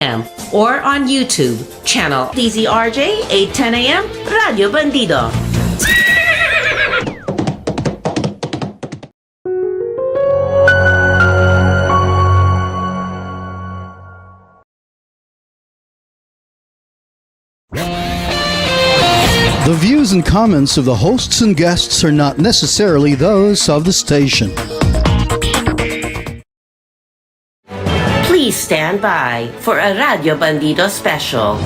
a.m. or on YouTube, channel DZRJ 8:10 a.m. Radio Bandido. The views and comments of the hosts and guests are not necessarily those of the station. Please stand by for a Radio Bandido special.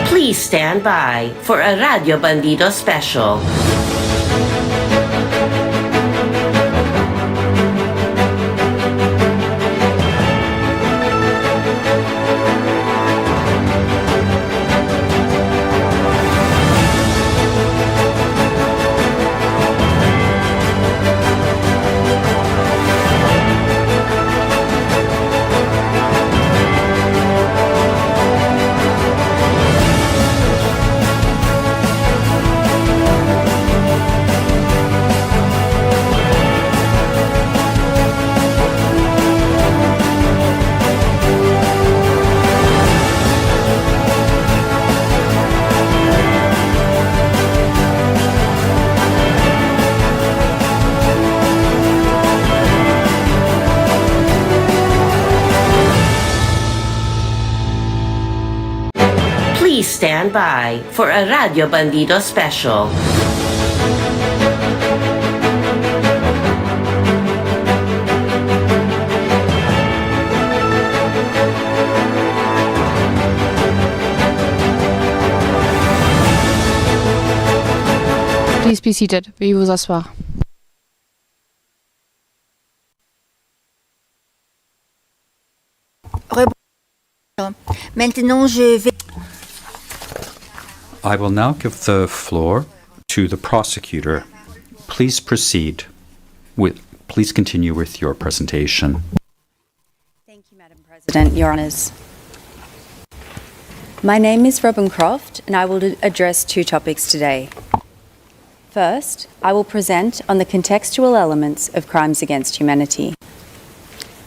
Please stand by for a Radio Bandido special. Please stand by for a Radio Bandido special. Please be seated. Veuillez vous asseoir. Maintenant, je vais... I will now give the floor to the prosecutor. Please proceed please continue with your presentation. Thank you, Madam President, Your Honours. My name is Robin Croft and I will address two topics today. First, I will present on the contextual elements of crimes against humanity.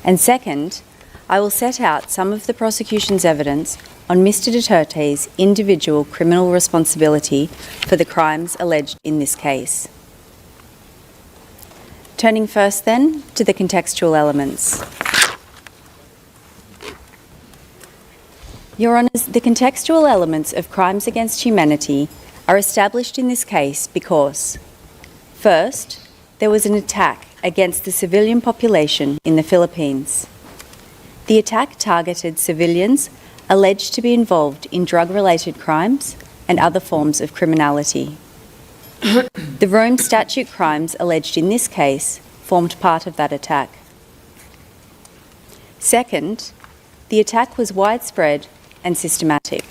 And second, I will set out some of the prosecution's evidence on Mr. Duterte's individual criminal responsibility for the crimes alleged in this case. Turning first then to the contextual elements. Your Honours, the contextual elements of crimes against humanity are established in this case because, first, there was an attack against the civilian population in the Philippines. The attack targeted civilians alleged to be involved in drug-related crimes and other forms of criminality. The Rome Statute crimes alleged in this case formed part of that attack. Second, the attack was widespread and systematic.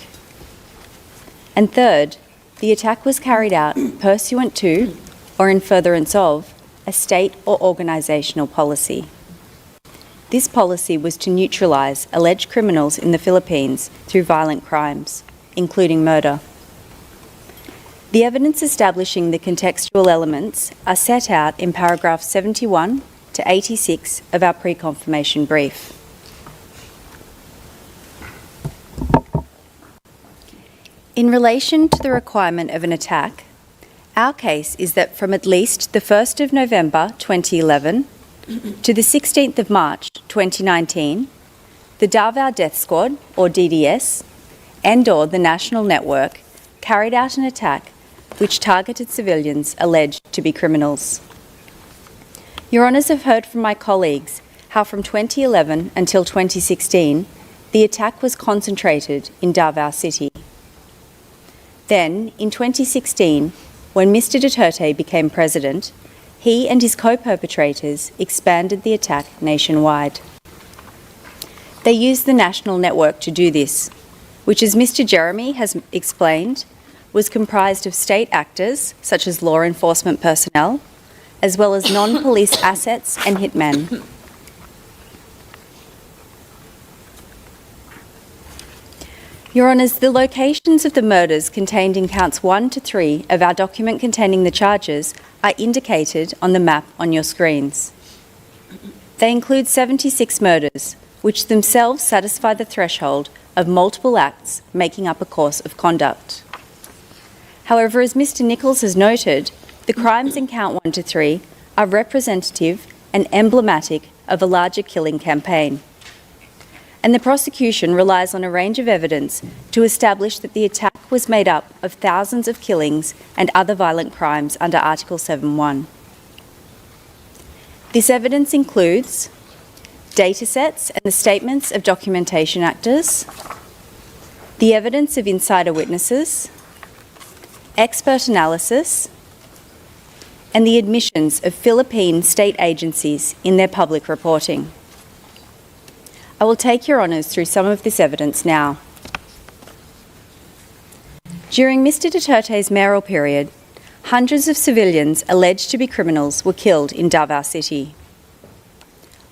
And third, the attack was carried out pursuant to or in furtherance of a state or organisational policy. This policy was to neutralise alleged criminals in the Philippines through violent crimes, including murder. The evidence establishing the contextual elements are set out in paragraphs 71 to 86 of our pre-confirmation brief. In relation to the requirement of an attack, our case is that from at least the 1st of November 2011 to the 16th of March 2019, the Davao Death Squad, or DDS, and/or the national network carried out an attack which targeted civilians alleged to be criminals. Your Honours have heard from my colleagues how from 2011 until 2016, the attack was concentrated in Davao City. Then, in 2016, when Mr. Duterte became president, he and his co-perpetrators expanded the attack nationwide. They used the national network to do this, which, as Mr. Jeremy has explained, was comprised of state actors such as law enforcement personnel, as well as non-police assets and hitmen. Your Honours, the locations of the murders contained in counts 1 to 3 of our document containing the charges are indicated on the map on your screens. They include 76 murders, which themselves satisfy the threshold of multiple acts making up a course of conduct. However, as Mr. Nichols has noted, the crimes in count 1 to 3 are representative and emblematic of a larger killing campaign. And the prosecution relies on a range of evidence to establish that the attack was made up of thousands of killings and other violent crimes under Article 7.1. This evidence includes datasets and the statements of documentation actors, the evidence of insider witnesses, expert analysis, and the admissions of Philippine state agencies in their public reporting. I will take Your Honours through some of this evidence now. During Mr. Duterte's mayoral period, hundreds of civilians alleged to be criminals were killed in Davao City.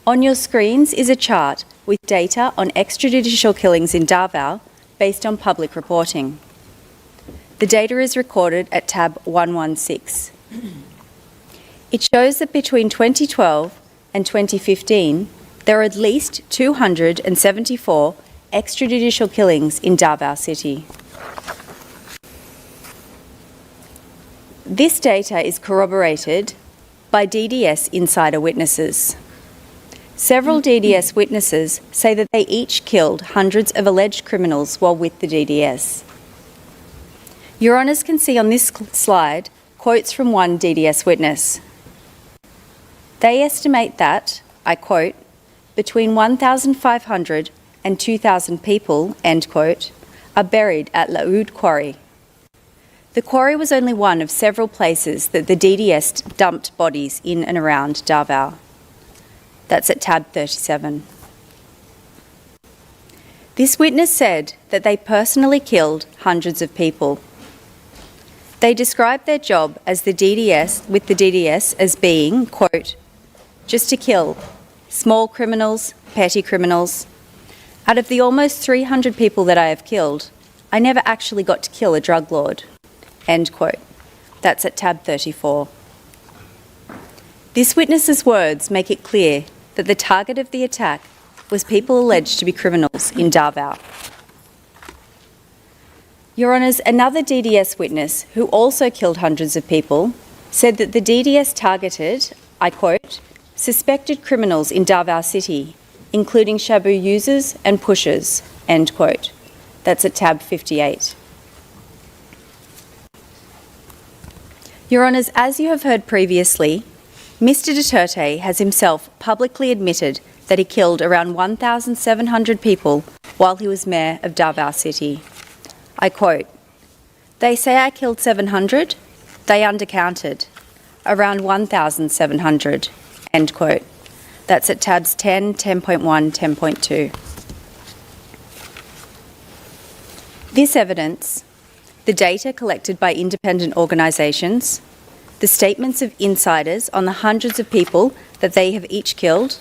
On your screens is a chart with data on extrajudicial killings in Davao based on public reporting. The data is recorded at tab 116. It shows that between 2012 and 2015, there are at least 274 extrajudicial killings in Davao City. This data is corroborated by DDS insider witnesses. Several DDS witnesses say that they each killed hundreds of alleged criminals while with the DDS. Your Honours can see on this slide quotes from one DDS witness. They estimate that, I quote, between 1,500 and 2,000 people, end quote, are buried at Laud Quarry. The quarry was only one of several places that the DDS dumped bodies in and around Davao. That's at tab 37. This witness said that they personally killed hundreds of people. They described their job as with the DDS as being, quote, just to kill small criminals, petty criminals. Out of the almost 300 people that I have killed, I never actually got to kill a drug lord, end quote. That's at tab 34. This witness's words make it clear that the target of the attack was people alleged to be criminals in Davao. Your Honours, another DDS witness, who also killed hundreds of people, said that the DDS targeted, I quote, suspected criminals in Davao City, including shabu users and pushers, end quote. That's at tab 58. Your Honours, as you have heard previously, Mr. Duterte has himself publicly admitted that he killed around 1,700 people while he was mayor of Davao City. I quote, they say I killed 700, they undercounted, around 1,700, end quote. That's at tabs 10, 10.1, 10.2. This evidence, the data collected by independent organisations, the statements of insiders on the hundreds of people that they have each killed,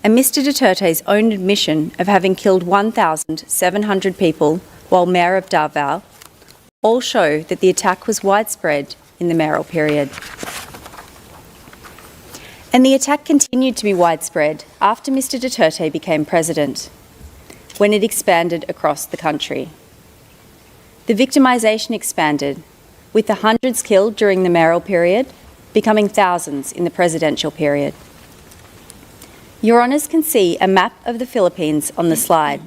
and Mr. Duterte's own admission of having killed 1,700 people while mayor of Davao, all show that the attack was widespread in the mayoral period. And the attack continued to be widespread after Mr. Duterte became president, when it expanded across the country. The victimisation expanded, with the hundreds killed during the mayoral period becoming thousands in the presidential period. Your Honours can see a map of the Philippines on the slide.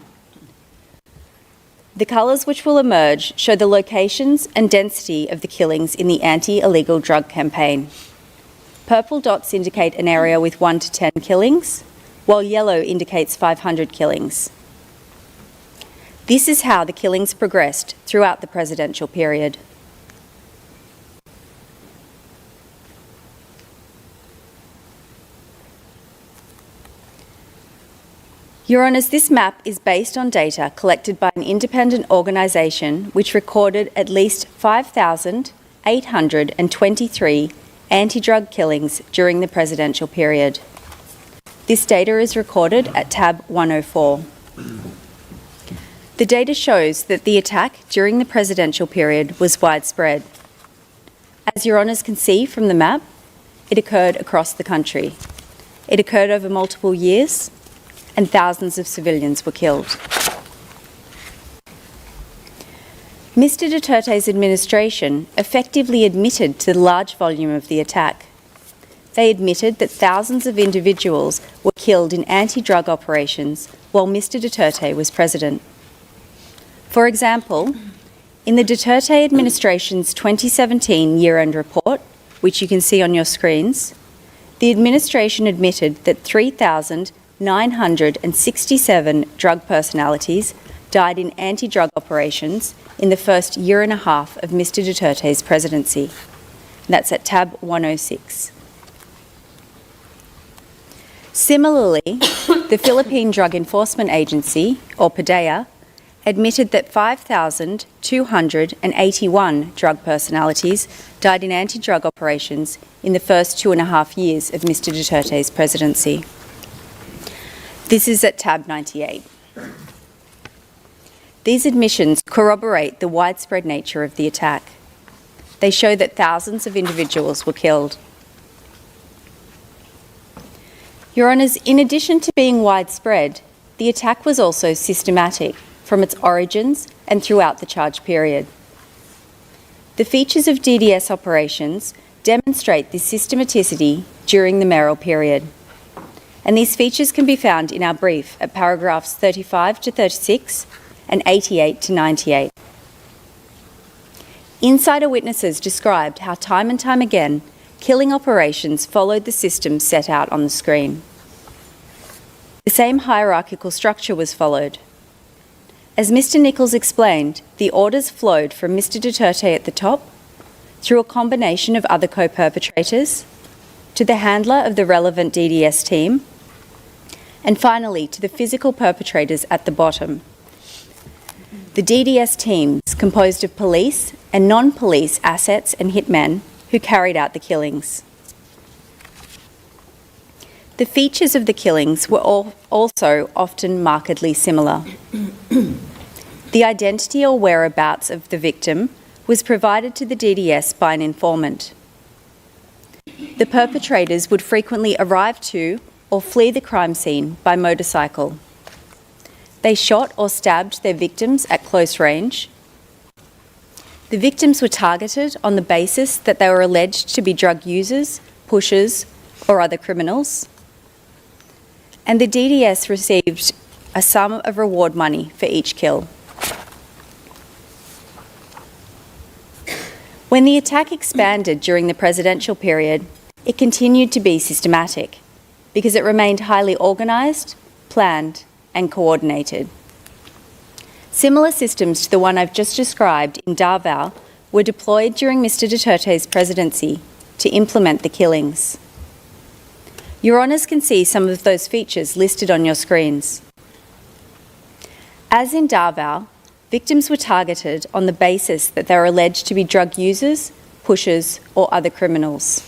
The colours which will emerge show the locations and density of the killings in the anti-illegal drug campaign. Purple dots indicate an area with 1 to 10 killings, while yellow indicates 500 killings. This is how the killings progressed throughout the presidential period. Your Honours, this map is based on data collected by an independent organisation which recorded at least 5,823 anti-drug killings during the presidential period. This data is recorded at tab 104. The data shows that the attack during the presidential period was widespread. As Your Honours can see from the map, it occurred across the country. It occurred over multiple years, and thousands of civilians were killed. Mr. Duterte's administration effectively admitted to the large volume of the attack. They admitted that thousands of individuals were killed in anti-drug operations while Mr. Duterte was president. For example, in the Duterte administration's 2017 year-end report, which you can see on your screens, the administration admitted that 3,967 drug personalities died in anti-drug operations in the first year and a half of Mr. Duterte's presidency. That's at tab 106. Similarly, the Philippine Drug Enforcement Agency, or PDEA, admitted that 5,281 drug personalities died in anti-drug operations in the first 2.5 years of Mr. Duterte's presidency. This is at tab 98. These admissions corroborate the widespread nature of the attack. They show that thousands of individuals were killed. Your Honours, in addition to being widespread, the attack was also systematic from its origins and throughout the charge period. The features of DDS operations demonstrate this systematicity during the mayoral period. And these features can be found in our brief at paragraphs 35 to 36 and 88 to 98. Insider witnesses described how time and time again killing operations followed the system set out on the screen. The same hierarchical structure was followed. As Mr. Nichols explained, the orders flowed from Mr. Duterte at the top, through a combination of other co-perpetrators, to the handler of the relevant DDS team, and finally to the physical perpetrators at the bottom. The DDS teams composed of police and non-police assets and hitmen who carried out the killings. The features of the killings were also often markedly similar. The identity or whereabouts of the victim was provided to the DDS by an informant. The perpetrators would frequently arrive to or flee the crime scene by motorcycle. They shot or stabbed their victims at close range. The victims were targeted on the basis that they were alleged to be drug users, pushers, or other criminals. And the DDS received a sum of reward money for each kill. When the attack expanded during the presidential period, it continued to be systematic because it remained highly organised, planned, and coordinated. Similar systems to the one I've just described in Davao were deployed during Mr. Duterte's presidency to implement the killings. Your Honours can see some of those features listed on your screens. As in Davao, victims were targeted on the basis that they were alleged to be drug users, pushers, or other criminals.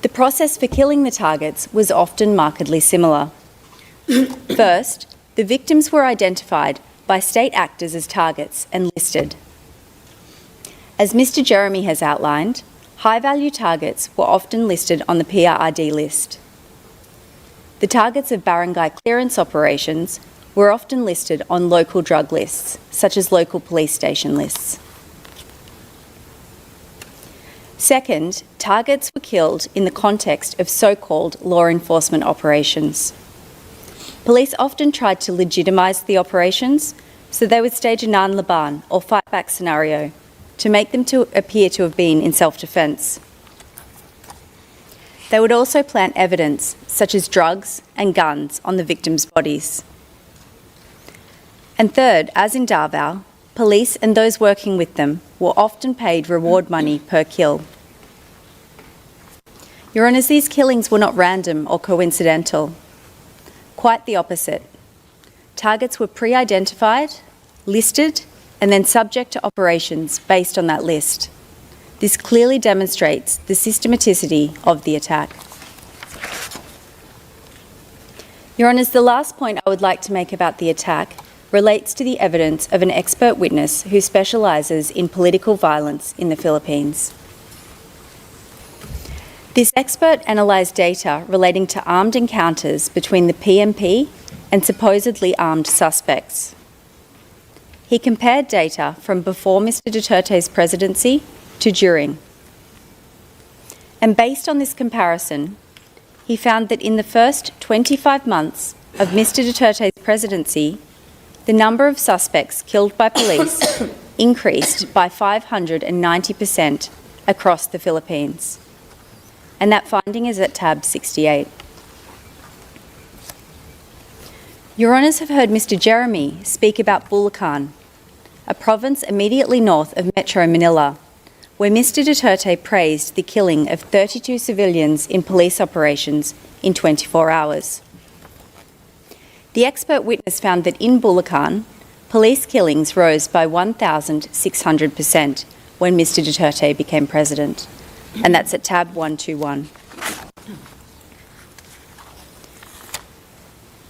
The process for killing the targets was often markedly similar. First, the victims were identified by state actors as targets and listed. As Mr. Jeremy has outlined, high-value targets were often listed on the PRRD list. The targets of barangay clearance operations were often listed on local drug lists, such as local police station lists. Second, targets were killed in the context of so-called law enforcement operations. Police often tried to legitimise the operations so they would stage a 𝗏𝗏𝗏𝗏 or fight-back scenario to make them to appear to have been in self-defence. They would also plant evidence, such as drugs and guns, on the victims' bodies. And third, as in Davao, police and those working with them were often paid reward money per kill. Your Honours, these killings were not random or coincidental. Quite the opposite. Targets were pre-identified, listed, and then subject to operations based on that list. This clearly demonstrates the systematicity of the attack. Your Honours, the last point I would like to make about the attack relates to the evidence of an expert witness who specialises in political violence in the Philippines. This expert analysed data relating to armed encounters between the PNP and supposedly armed suspects. He compared data from before Mr. Duterte's presidency to during. And based on this comparison, he found that in the first 25 months of Mr. Duterte's presidency, the number of suspects killed by police increased by 590% across the Philippines. And that finding is at tab 68. Your Honours have heard Mr. Jeremy speak about 𝗏𝗏𝗏𝗏𝗏, a province immediately north of Metro Manila, where Mr. Duterte praised the killing of 32 civilians in police operations in 24 hours. The expert witness found that in 𝗏𝗏𝗏𝗏𝗏, police killings rose by 1,600% when Mr. Duterte became president, and that's at tab 121.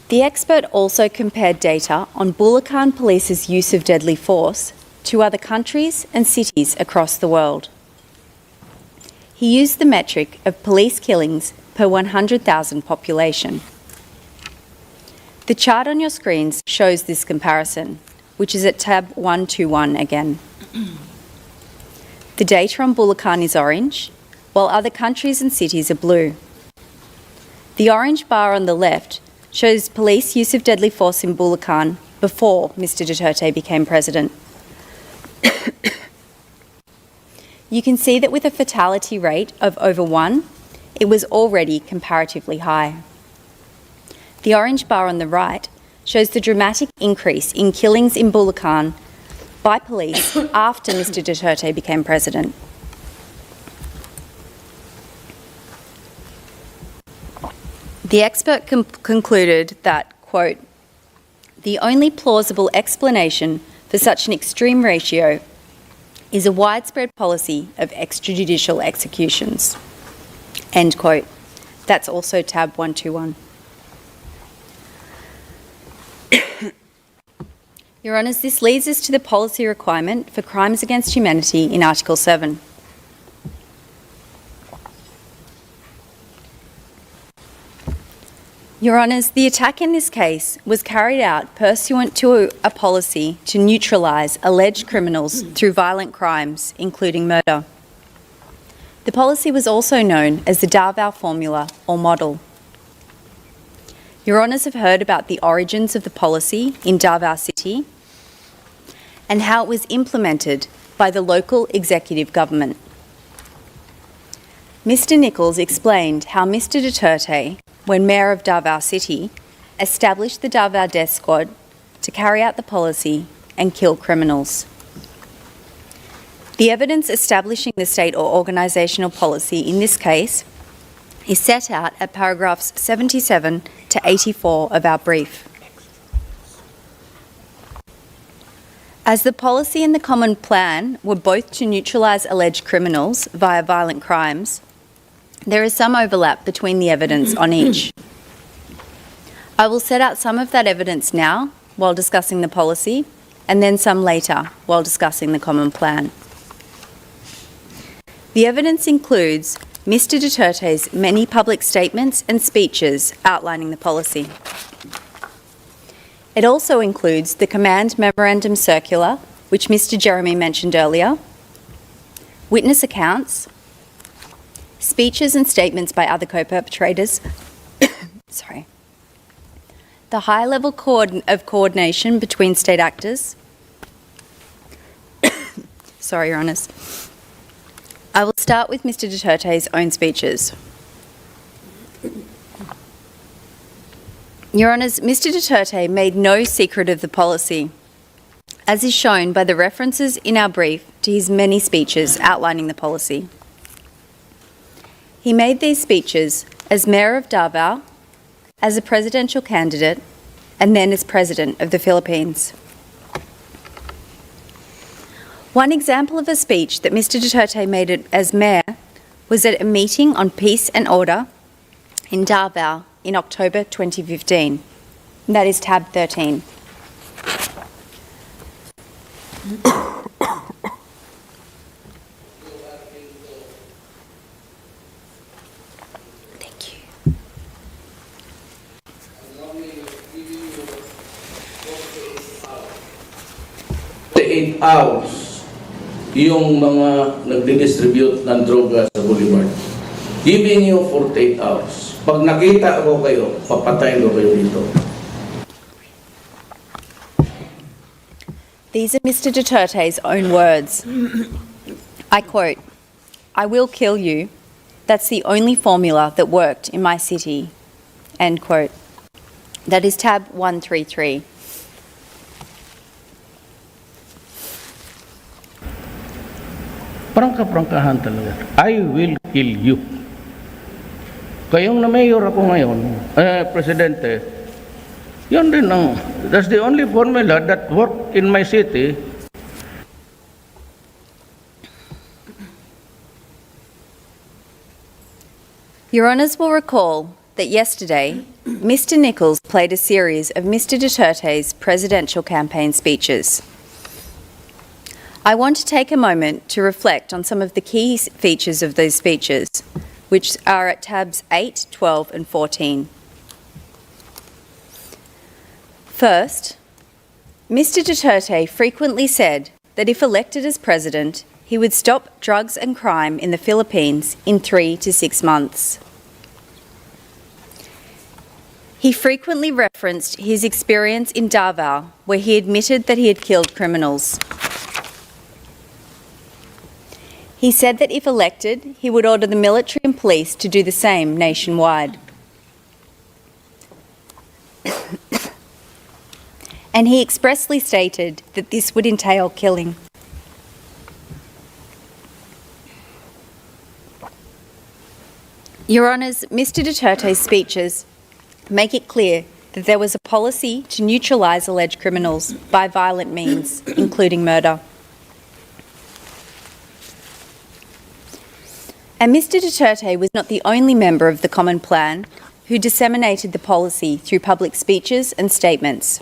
The expert also compared data on 𝗏𝗏𝗏𝗏 police's use of deadly force to other countries and cities across the world. He used the metric of police killings per 100,000 population. The chart on your screens shows this comparison, which is at tab 121 again. The data on 𝗏𝗏𝗏𝗏 is orange, while other countries and cities are blue. The orange bar on the left shows police use of deadly force in 𝗏𝗏𝗏𝗏 before Mr. Duterte became president. You can see that with a fatality rate of over 1, it was already comparatively high. The orange bar on the right shows the dramatic increase in killings in 𝗏𝗏𝗏𝗏 by police after Mr. Duterte became president. The expert concluded that, quote, "The only plausible explanation for such an extreme ratio is a widespread policy of extrajudicial executions." End quote. That's also tab 121. Your Honours, this leads us to the policy requirement for crimes against humanity in Article 7. Your Honours, the attack in this case was carried out pursuant to a policy to neutralise alleged criminals through violent crimes, including murder. The policy was also known as the 𝗏𝗏𝗏𝗏𝗏 formula or model. Your Honours have heard about the origins of the policy in Davao City and how it was implemented by the local executive government. Mr. Nichols explained how Mr. Duterte, when Mayor of Davao City, established the Davao Death Squad to carry out the policy and kill criminals. The evidence establishing the state or organisational policy in this case is set out at paragraphs 77 to 84 of our brief. As the policy and the common plan were both to neutralise alleged criminals via violent crimes, there is some overlap between the evidence on each. I will set out some of that evidence now while discussing the policy, and then some later while discussing the common plan. The evidence includes Mr. Duterte's many public statements and speeches outlining the policy. It also includes the Command Memorandum Circular, which Mr. Jeremy mentioned earlier, witness accounts, speeches and statements by other co-perpetrators, the high level of coordination between state actors, Sorry, Your Honours. I will start with Mr Duterte-'s own speeches. Your Honours, Mr Duterte made no secret of the policy, as is shown by the references in our brief to his many speeches outlining the policy. He made these speeches as Mayor of Davao, as a presidential candidate, and then as President of the Philippines. One example of a speech that Mr Duterte made as Mayor was at a meeting on peace and order in Davao in October 2015. That is tab 13. Thank you. 8 hours yung mga nagdi-distribute ng droga sa Boulevard. Giving you 48 hours. Pag nakita ko kayo, papatayin ko kayo dito. These are Mr Duterte's own words. I quote, "I will kill you. That's the only formula that worked in my city." End quote. That is tab 133. Prangka-prangkahan talaga. I will kill you. Kayong na mayor ako ngayon, presidente, yun din ang, that's the only formula that worked in my city. Your Honours will recall that yesterday, Mr Nichols played a series of Mr Duterte's presidential campaign speeches. I want to take a moment to reflect on some of the key features of those speeches, which are at tabs 8, 12 and 14. First, Mr Duterte frequently said that if elected as president, he would stop drugs and crime in the Philippines in 3 to 6 months. He frequently referenced his experience in Davao, where he admitted that he had killed criminals. He said that if elected, he would order the military and police to do the same nationwide. And he expressly stated that this would entail killing. Your Honours, Mr Duterte's speeches make it clear that there was a policy to neutralise alleged criminals by violent means, including murder. And Mr Duterte was not the only member of the Common Plan who disseminated the policy through public speeches and statements.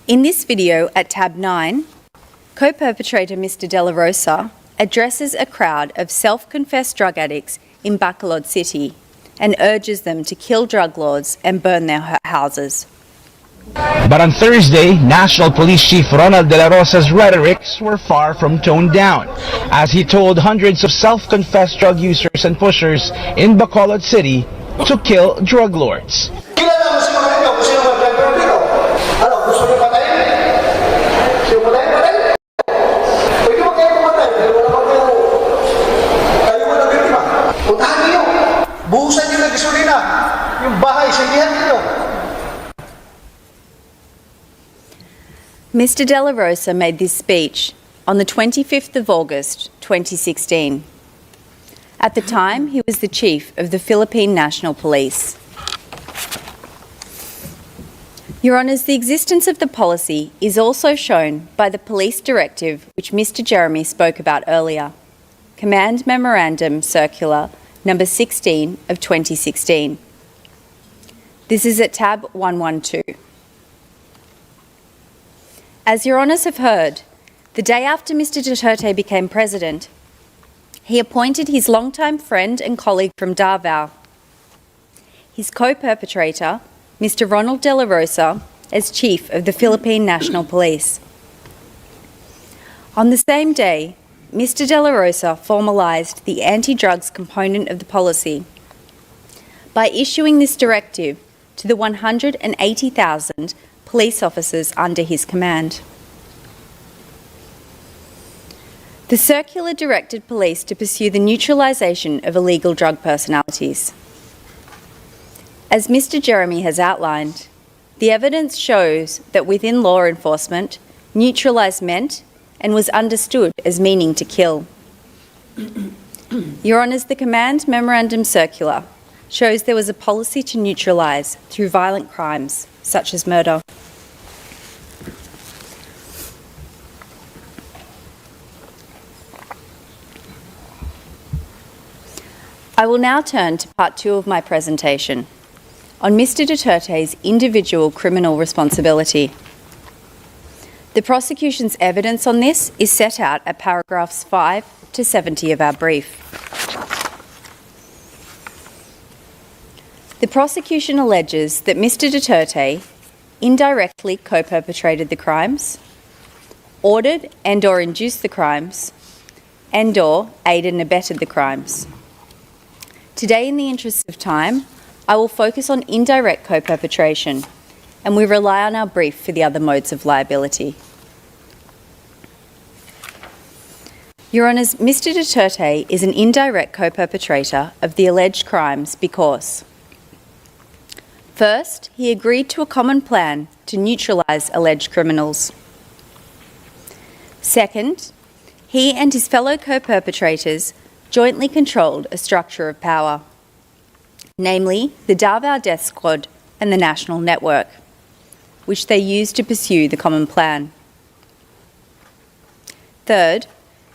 In this video at tab 9, co-perpetrator Mr 𝗲𝗏 addresses a crowd of self-confessed drug addicts in Bacolod City and urges them to kill drug lords and burn their houses. But on Thursday, National Police Chief Ronald De La Rosa's rhetorics were far from toned down, as he told hundreds of self-confessed drug users and pushers in Bacolod City to kill drug lords. Mr 𝗲𝗏 made this speech on the 25th of August 2016. At the time, he was the chief of the Philippine National Police. Your Honours, the existence of the policy is also shown by the police directive which Mr Jeremy spoke about earlier, Command Memorandum Circular number 16 of 2016. This is at tab 112. As Your Honours have heard, the day after Mr Duterte became president, he appointed his longtime friend and colleague from Davao, his co-perpetrator, Mr Ronald De La Rosa, as chief of the Philippine National Police. On the same day, Mr De La Rosa formalised the anti-drugs component of the policy by issuing this directive to the 180,000 police officers under his command. The circular directed police to pursue the neutralisation of illegal drug personalities. As Mr. Jeremy has outlined, the evidence shows that within law enforcement, neutralise meant and was understood as meaning to kill. Your Honours, the Command Memorandum Circular shows there was a policy to neutralise through violent crimes such as murder. I will now turn to part 2 of my presentation on Mr. 𝗏𝗏𝗏𝗏𝗏's individual criminal responsibility. The prosecution's evidence on this is set out at paragraphs 5 to 70 of our brief. The prosecution alleges that Mr. 𝗏𝗏𝗏𝗏 indirectly co-perpetrated the crimes, ordered and/or induced the crimes, and/or aided and abetted the crimes. Today, in the interest of time, I will focus on indirect co-perpetration, and we rely on our brief for the other modes of liability. Your Honours, Mr. 𝗏𝗏𝗏𝗏 is an indirect co-perpetrator of the alleged crimes because first, he agreed to a common plan to neutralise alleged criminals. Second, he and his fellow co-perpetrators jointly controlled a structure of power, namely the Davao Death Squad and the National Network, which they used to pursue the common plan. Third,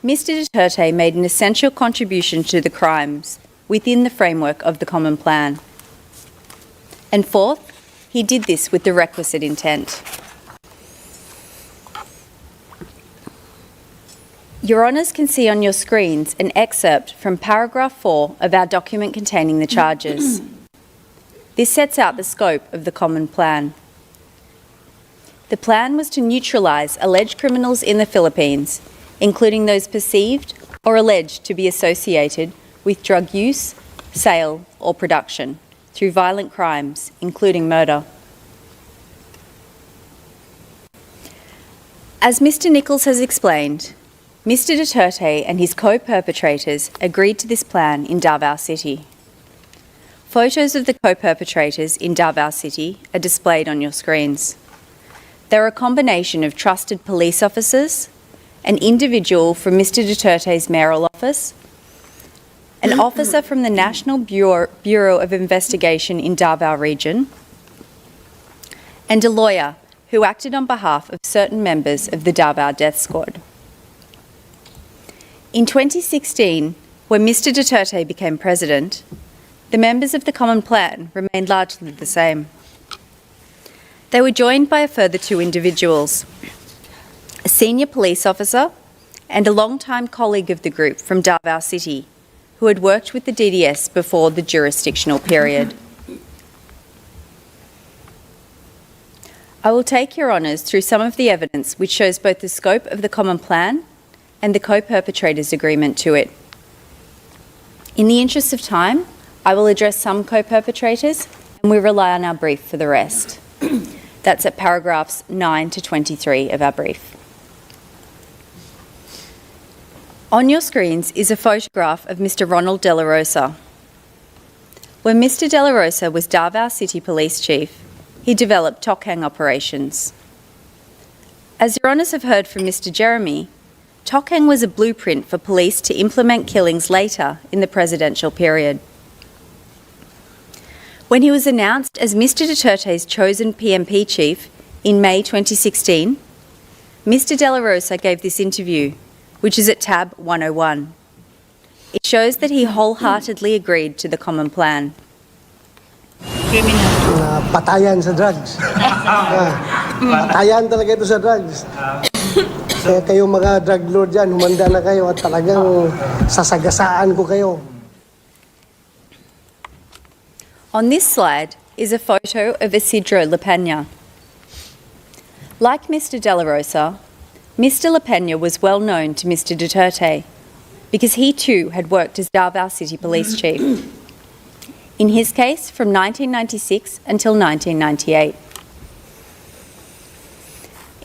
Mr. 𝗏𝗏𝗏𝗏𝗏 made an essential contribution to the crimes within the framework of the common plan. And fourth, he did this with the requisite intent. Your Honours can see on your screens an excerpt from paragraph 4 of our document containing the charges. This sets out the scope of the common plan. The plan was to neutralise alleged criminals in the Philippines, including those perceived or alleged to be associated with drug use, sale or production through violent crimes, including murder. As Mr. Nichols has explained, Mr. 𝗏𝗏𝗏𝗏𝗏 and his co-perpetrators agreed to this plan in Davao City. Photos of the co-perpetrators in Davao City are displayed on your screens. They're a combination of trusted police officers, an individual from Mr. 𝗏𝗏𝗏𝗏𝗏's mayoral office, an officer from the National Bureau of Investigation in Davao Region, and a lawyer who acted on behalf of certain members of the Davao Death Squad. In 2016, when Mr. 𝗏𝗏𝗏𝗏𝗏 became president, the members of the common plan remained largely the same. They were joined by a further 2 individuals, a senior police officer and a long-time colleague of the group from Davao City, who had worked with the DDS before the jurisdictional period. I will take your honours through some of the evidence which shows both the scope of the common plan and the co-perpetrators' agreement to it. In the interest of time, I will address some co-perpetrators and we rely on our brief for the rest. That's at paragraphs 9 to 23 of our brief. On your screens is a photograph of Mr. Ronald De La Rosa. When Mr. De La Rosa was Davao City Police Chief, he developed 𝗏𝗏𝗏𝗏𝗏 operations. As your honours have heard from Mr. Jeremy, 𝗏𝗏𝗏𝗏𝗏 was a blueprint for police to implement killings later in the presidential period. When he was announced as Mr. 𝗏𝗏𝗏𝗏𝗏's chosen PMP chief in May 2016, Mr. De La Rosa gave this interview, which is at tab 101. It shows that he wholeheartedly agreed to the common plan. Patayan sa drugs. Patayan talaga ito sa drugs. Kaya kayong mga drug lord dyan, humanda na kayo at talagang sasagasaan ko kayo. On this slide is a photo of 𝗖𝗵𝗿𝗏𝗏𝗀𝗏. Like Mr. De La Rosa, Mr. 𝗏𝗏𝗏𝗏𝗏 was well known to Mr. 𝗏𝗏𝗏𝗏𝗏 because he too had worked as Davao City Police Chief. In his case, from 1996 until 1998.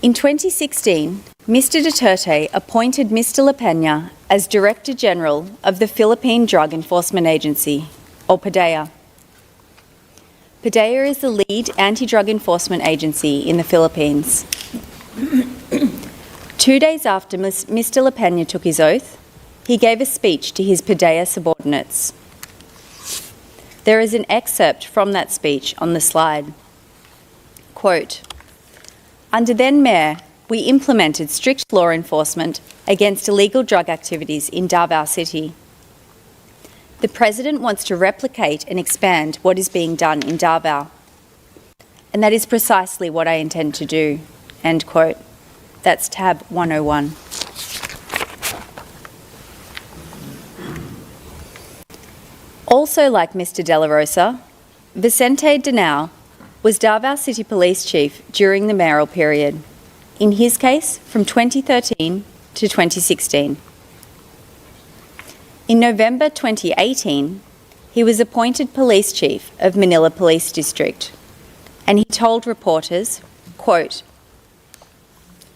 In 2016, Mr. Duterte appointed Mr. 𝗲𝗂𝘁 as Director General of the Philippine Drug Enforcement Agency, or PDEA. PDEA is the lead anti-drug enforcement agency in the Philippines. 2 days after Mr. 𝗲𝗂𝘁 took his oath, he gave a speech to his PDEA subordinates. There is an excerpt from that speech on the slide. Quote, "Under then Mayor, we implemented strict law enforcement against illegal drug activities in 𝗗𝗏𝗏 City. The President wants to replicate and expand what is being done in 𝗗𝗏𝗏. And that is precisely what I intend to do." End quote. That's tab 101. Also like Mr. De La Rosa, Vicente Danao was 𝗗𝗏𝗏 City Police Chief during the mayoral period, in his case from 2013 to 2016. In November 2018, he was appointed Police Chief of Manila Police District, and he told reporters, quote,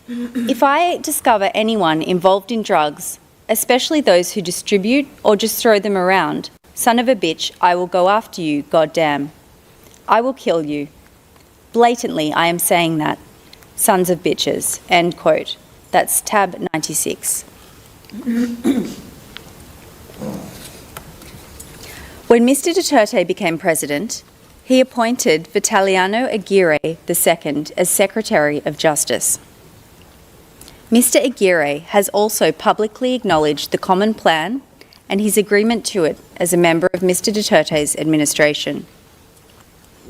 "If I discover anyone involved in drugs, especially those who distribute or just throw them around, son of a bitch, I will go after you, goddamn. I will kill you. Blatantly, I am saying that. Sons of bitches." End quote. That's tab 96. When Mr. Duterte became president, he appointed Vitaliano Aguirre II as Secretary of Justice. Mr. Aguirre has also publicly acknowledged the common plan and his agreement to it as a member of Mr. Duterte's administration.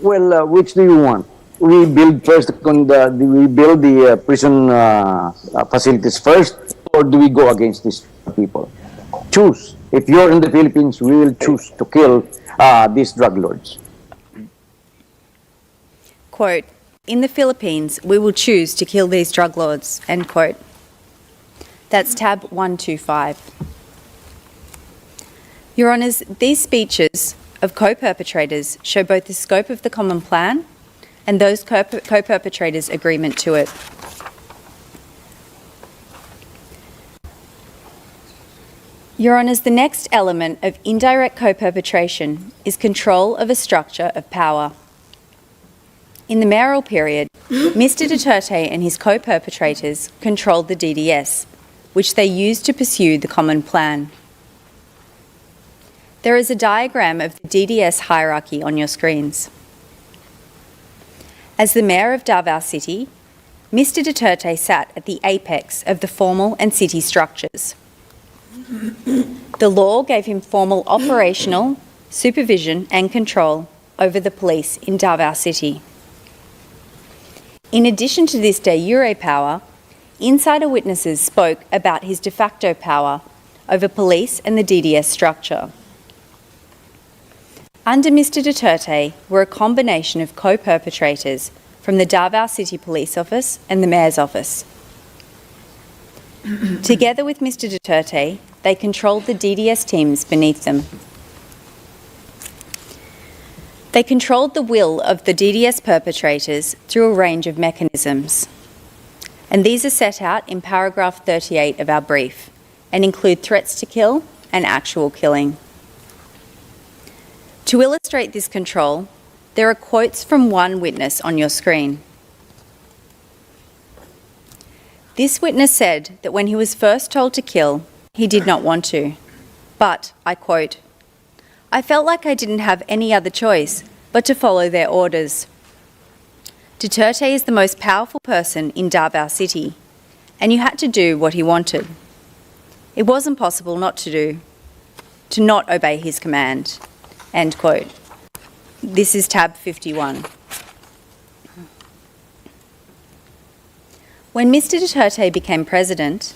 Well, which do you want? We build first. Do we build the prison facilities first, or do we go against these people? Choose. If you're in the Philippines, we will choose to kill these drug lords. Quote, "In the Philippines, we will choose to kill these drug lords." End quote. That's tab 125. Your Honours, these speeches of co-perpetrators show both the scope of the common plan and those co-perpetrators' agreement to it. Your Honours, the next element of indirect co-perpetration is control of a structure of power. In the mayoral period, Mr. Duterte and his co-perpetrators controlled the DDS, which they used to pursue the common plan. There is a diagram of the DDS hierarchy on your screens. As the mayor of 𝗗𝗏𝗏 City, Mr. Duterte sat at the apex of the formal and city structures. The law gave him formal operational, supervision and control over the police in 𝗗𝗏𝗏 City. In addition to this de jure power, insider witnesses spoke about his de facto power over police and the DDS structure. Under Mr. Duterte were a combination of co-perpetrators from the 𝗗𝗏𝗏 City Police Office and the Mayor's Office. Together with Mr. Duterte, they controlled the DDS teams beneath them. They controlled the will of the DDS perpetrators through a range of mechanisms. And these are set out in paragraph 38 of our brief and include threats to kill and actual killing. To illustrate this control, there are quotes from one witness on your screen. This witness said that when he was first told to kill, he did not want to. But, I quote, "I felt like I didn't have any other choice but to follow their orders. Duterte is the most powerful person in 𝗗𝗏𝗏 City, and you had to do what he wanted. It wasn't possible not to not obey his command." End quote. This is tab 51. When Mr. Duterte became president,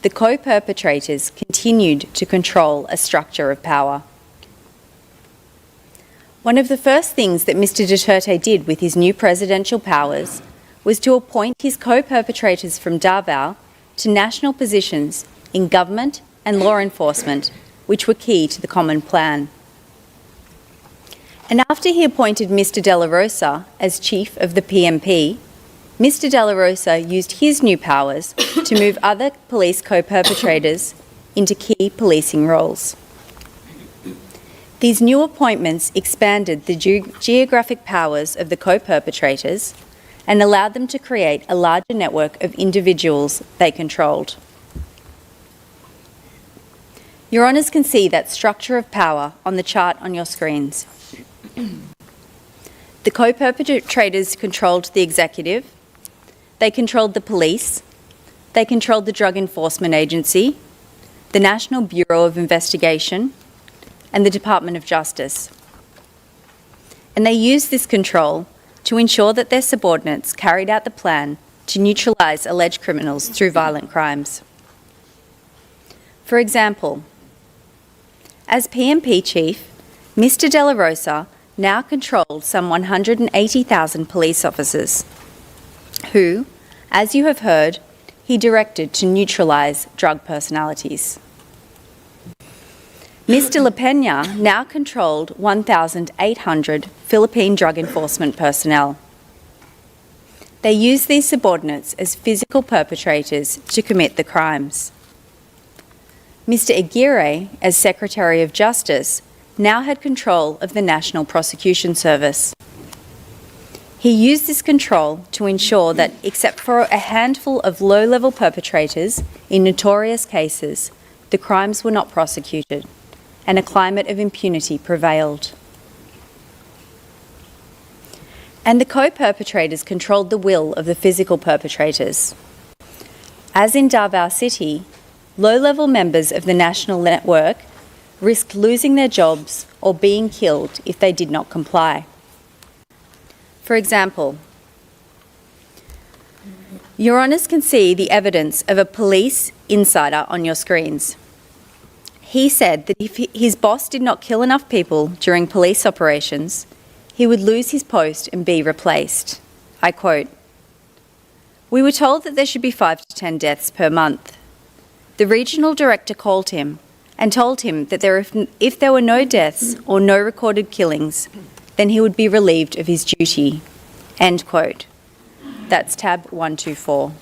the co-perpetrators continued to control a structure of power. One of the first things that Mr. Duterte did with his new presidential powers was to appoint his co-perpetrators from 𝗗𝗏𝗏 to national positions in government and law enforcement, which were key to the common plan. And after he appointed Mr. De La Rosa as chief of the PMP, Mr. De La Rosa used his new powers to move other police co-perpetrators into key policing roles. These new appointments expanded the geographic powers of the co-perpetrators and allowed them to create a larger network of individuals they controlled. Your Honours can see that structure of power on the chart on your screens. The co-perpetrators controlled the executive, they controlled the police, they controlled the Drug Enforcement Agency, the National Bureau of Investigation, and the Department of Justice. And they used this control to ensure that their subordinates carried out the plan to neutralise alleged criminals through violent crimes. For example, as PMP chief, Mr. De La Rosa now controlled some 180,000 police officers, who, as you have heard, he directed to neutralise drug personalities. Ms. de la Peña now controlled 1,800 Philippine drug enforcement personnel. They used these subordinates as physical perpetrators to commit the crimes. Mr. Aguirre, as Secretary of Justice, now had control of the National Prosecution Service. He used this control to ensure that, except for a handful of low-level perpetrators in notorious cases, the crimes were not prosecuted, and a climate of impunity prevailed. And the co-perpetrators controlled the will of the physical perpetrators. As in Davao City, low-level members of the national network risked losing their jobs or being killed if they did not comply. For example, Your Honours can see the evidence of a police insider on your screens. He said that if his boss did not kill enough people during police operations, he would lose his post and be replaced. I quote, "We were told that there should be 5 to 10 deaths per month. The regional director called him and told him that if there were no deaths or no recorded killings, then he would be relieved of his duty." End quote. That's tab 124.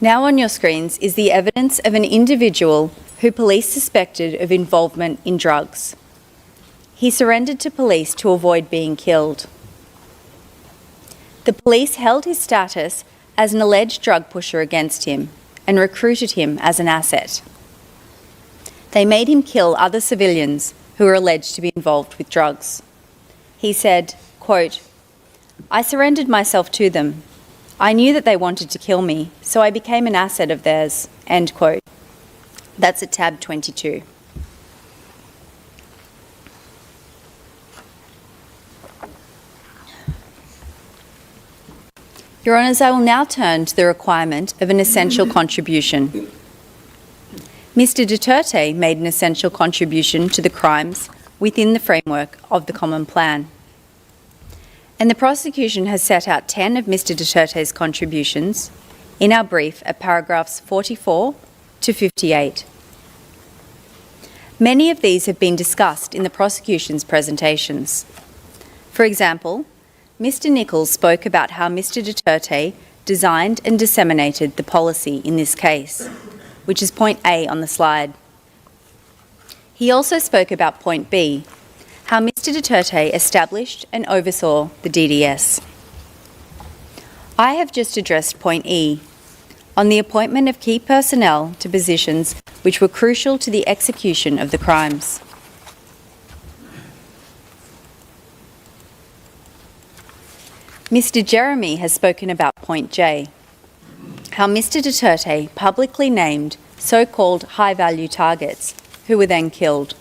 Now on your screens is the evidence of an individual who police suspected of involvement in drugs. He surrendered to police to avoid being killed. The police held his status as an alleged drug pusher against him and recruited him as an asset. They made him kill other civilians who were alleged to be involved with drugs. He said, quote, "I surrendered myself to them. I knew that they wanted to kill me, so I became an asset of theirs." End quote. That's at tab 22. Your Honours, I will now turn to the requirement of an essential contribution. Mr. Duterte made an essential contribution to the crimes within the framework of the Common Plan. And the prosecution has set out 10 of Mr. Duterte's contributions in our brief at paragraphs 44 to 58. Many of these have been discussed in the prosecution's presentations. For example, Mr. Nichols spoke about how Mr. Duterte designed and disseminated the policy in this case, which is point A on the slide. He also spoke about point B, how Mr. Duterte established and oversaw the DDS. I have just addressed point E, on the appointment of key personnel to positions which were crucial to the execution of the crimes. Mr. Jeremy has spoken about point J, how Mr. Duterte publicly named so-called high-value targets who were then killed.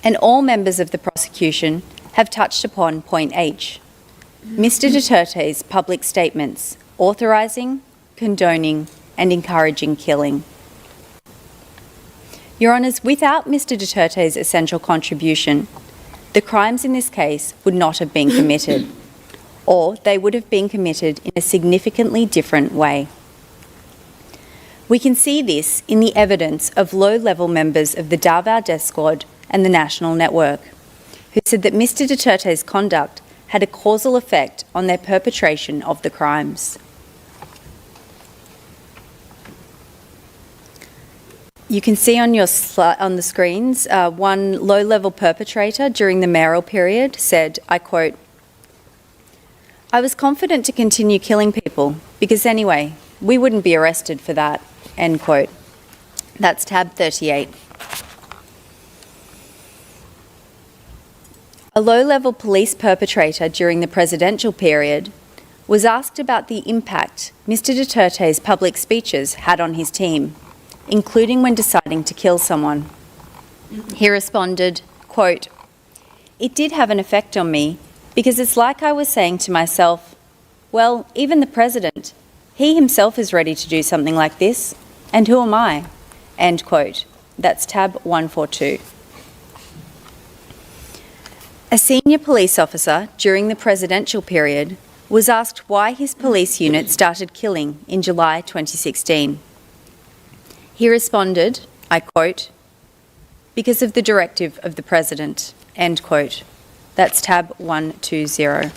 And all members of the prosecution have touched upon point H, Mr. Duterte's public statements authorising, condoning and encouraging killing. Your Honours, without Mr. Duterte's essential contribution, the crimes in this case would not have been committed, or they would have been committed in a significantly different way. We can see this in the evidence of low-level members of the Davao Death Squad and the National Network, who said that Mr. Duterte's conduct had a causal effect on their perpetration of the crimes. You can see on the screens, one low-level perpetrator during the mayoral period said, I quote, "I was confident to continue killing people because anyway, we wouldn't be arrested for that," end quote. That's tab 38. A low-level police perpetrator during the presidential period was asked about the impact Mr. Duterte's public speeches had on his team, including when deciding to kill someone. He responded, quote, "It did have an effect on me because it's like I was saying to myself, well, even the president, he himself is ready to do something like this, and who am I?" End quote. That's tab 142. A senior police officer during the presidential period was asked why his police unit started killing in July 2016. He responded, I quote, "Because of the directive of the president," end quote. That's tab 120.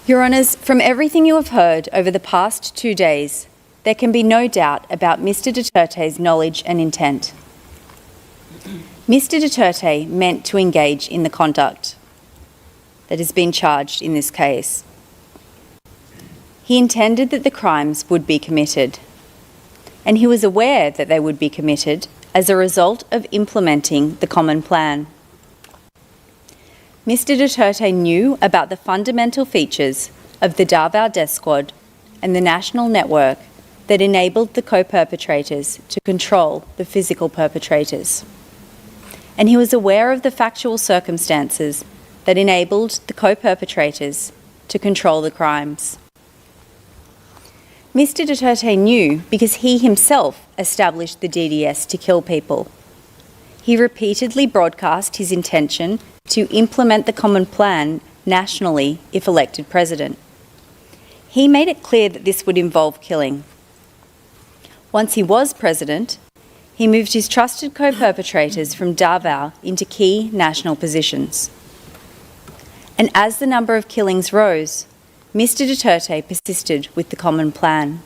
Your Honours, from everything you have heard over the past 2 days, there can be no doubt about Mr. Duterte's knowledge and intent. Mr. Duterte meant to engage in the conduct that has been charged in this case. He intended that the crimes would be committed, and he was aware that they would be committed as a result of implementing the common plan. Mr. Duterte knew about the fundamental features of the 𝗗𝗏𝗿𝗀𝗀 death squad and the national network that enabled the co-perpetrators to control the physical perpetrators. And he was aware of the factual circumstances that enabled the co-perpetrators to control the crimes. Mr. Duterte knew because he himself established the DDS to kill people. He repeatedly broadcast his intention to implement the common plan nationally if elected president. He made it clear that this would involve killing. Once he was president, he moved his trusted co-perpetrators from Davao into key national positions. And as the number of killings rose, Mr. Duterte persisted with the common plan.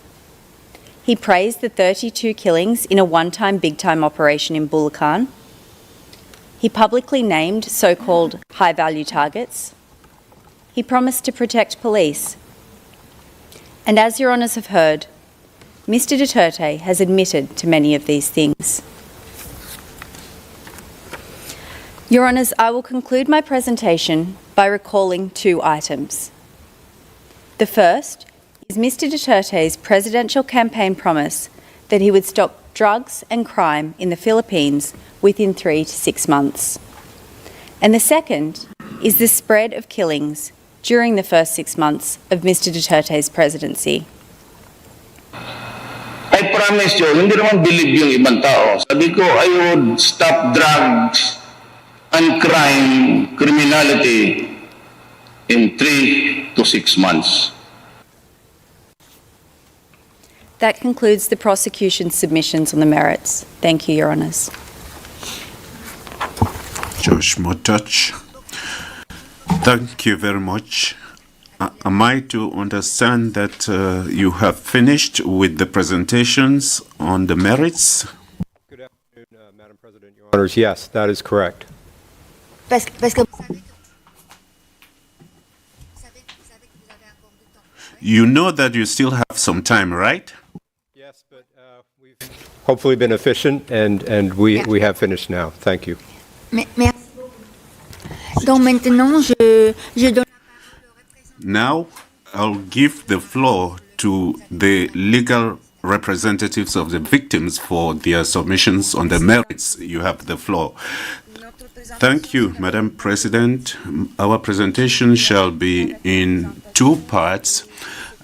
He praised the 32 killings in a one-time big-time operation in Bulacan. He publicly named so-called high-value targets. He promised to protect police. And as Your Honours have heard, Mr. Duterte has admitted to many of these things. Your Honours, I will conclude my presentation by recalling 2 items. The first is Mr. Duterte's presidential campaign promise that he would stop drugs and crime in the Philippines within 3 to 6 months. And the second is the spread of killings during the first 6 months of Mr. Duterte's presidency. I promise you, hindi naman believe yung ibang tao. Sabi ko, I would stop drugs and crime, criminality in 3 to 6 months. That concludes the prosecution's submissions on the merits. Thank you, Your Honours. Judge Motach, thank you very much. Am I to understand that you have finished with the presentations on the merits? Good afternoon, Madam President, Your Honors. Yes, that is correct. You know that you still have some time, right? Yes, but we've hopefully been efficient, and we have finished now. Thank you. Now, I'll give the floor to the legal representatives of the victims for their submissions on the merits. You have the floor. Thank you, Madam President. Our presentation shall be in 2 parts.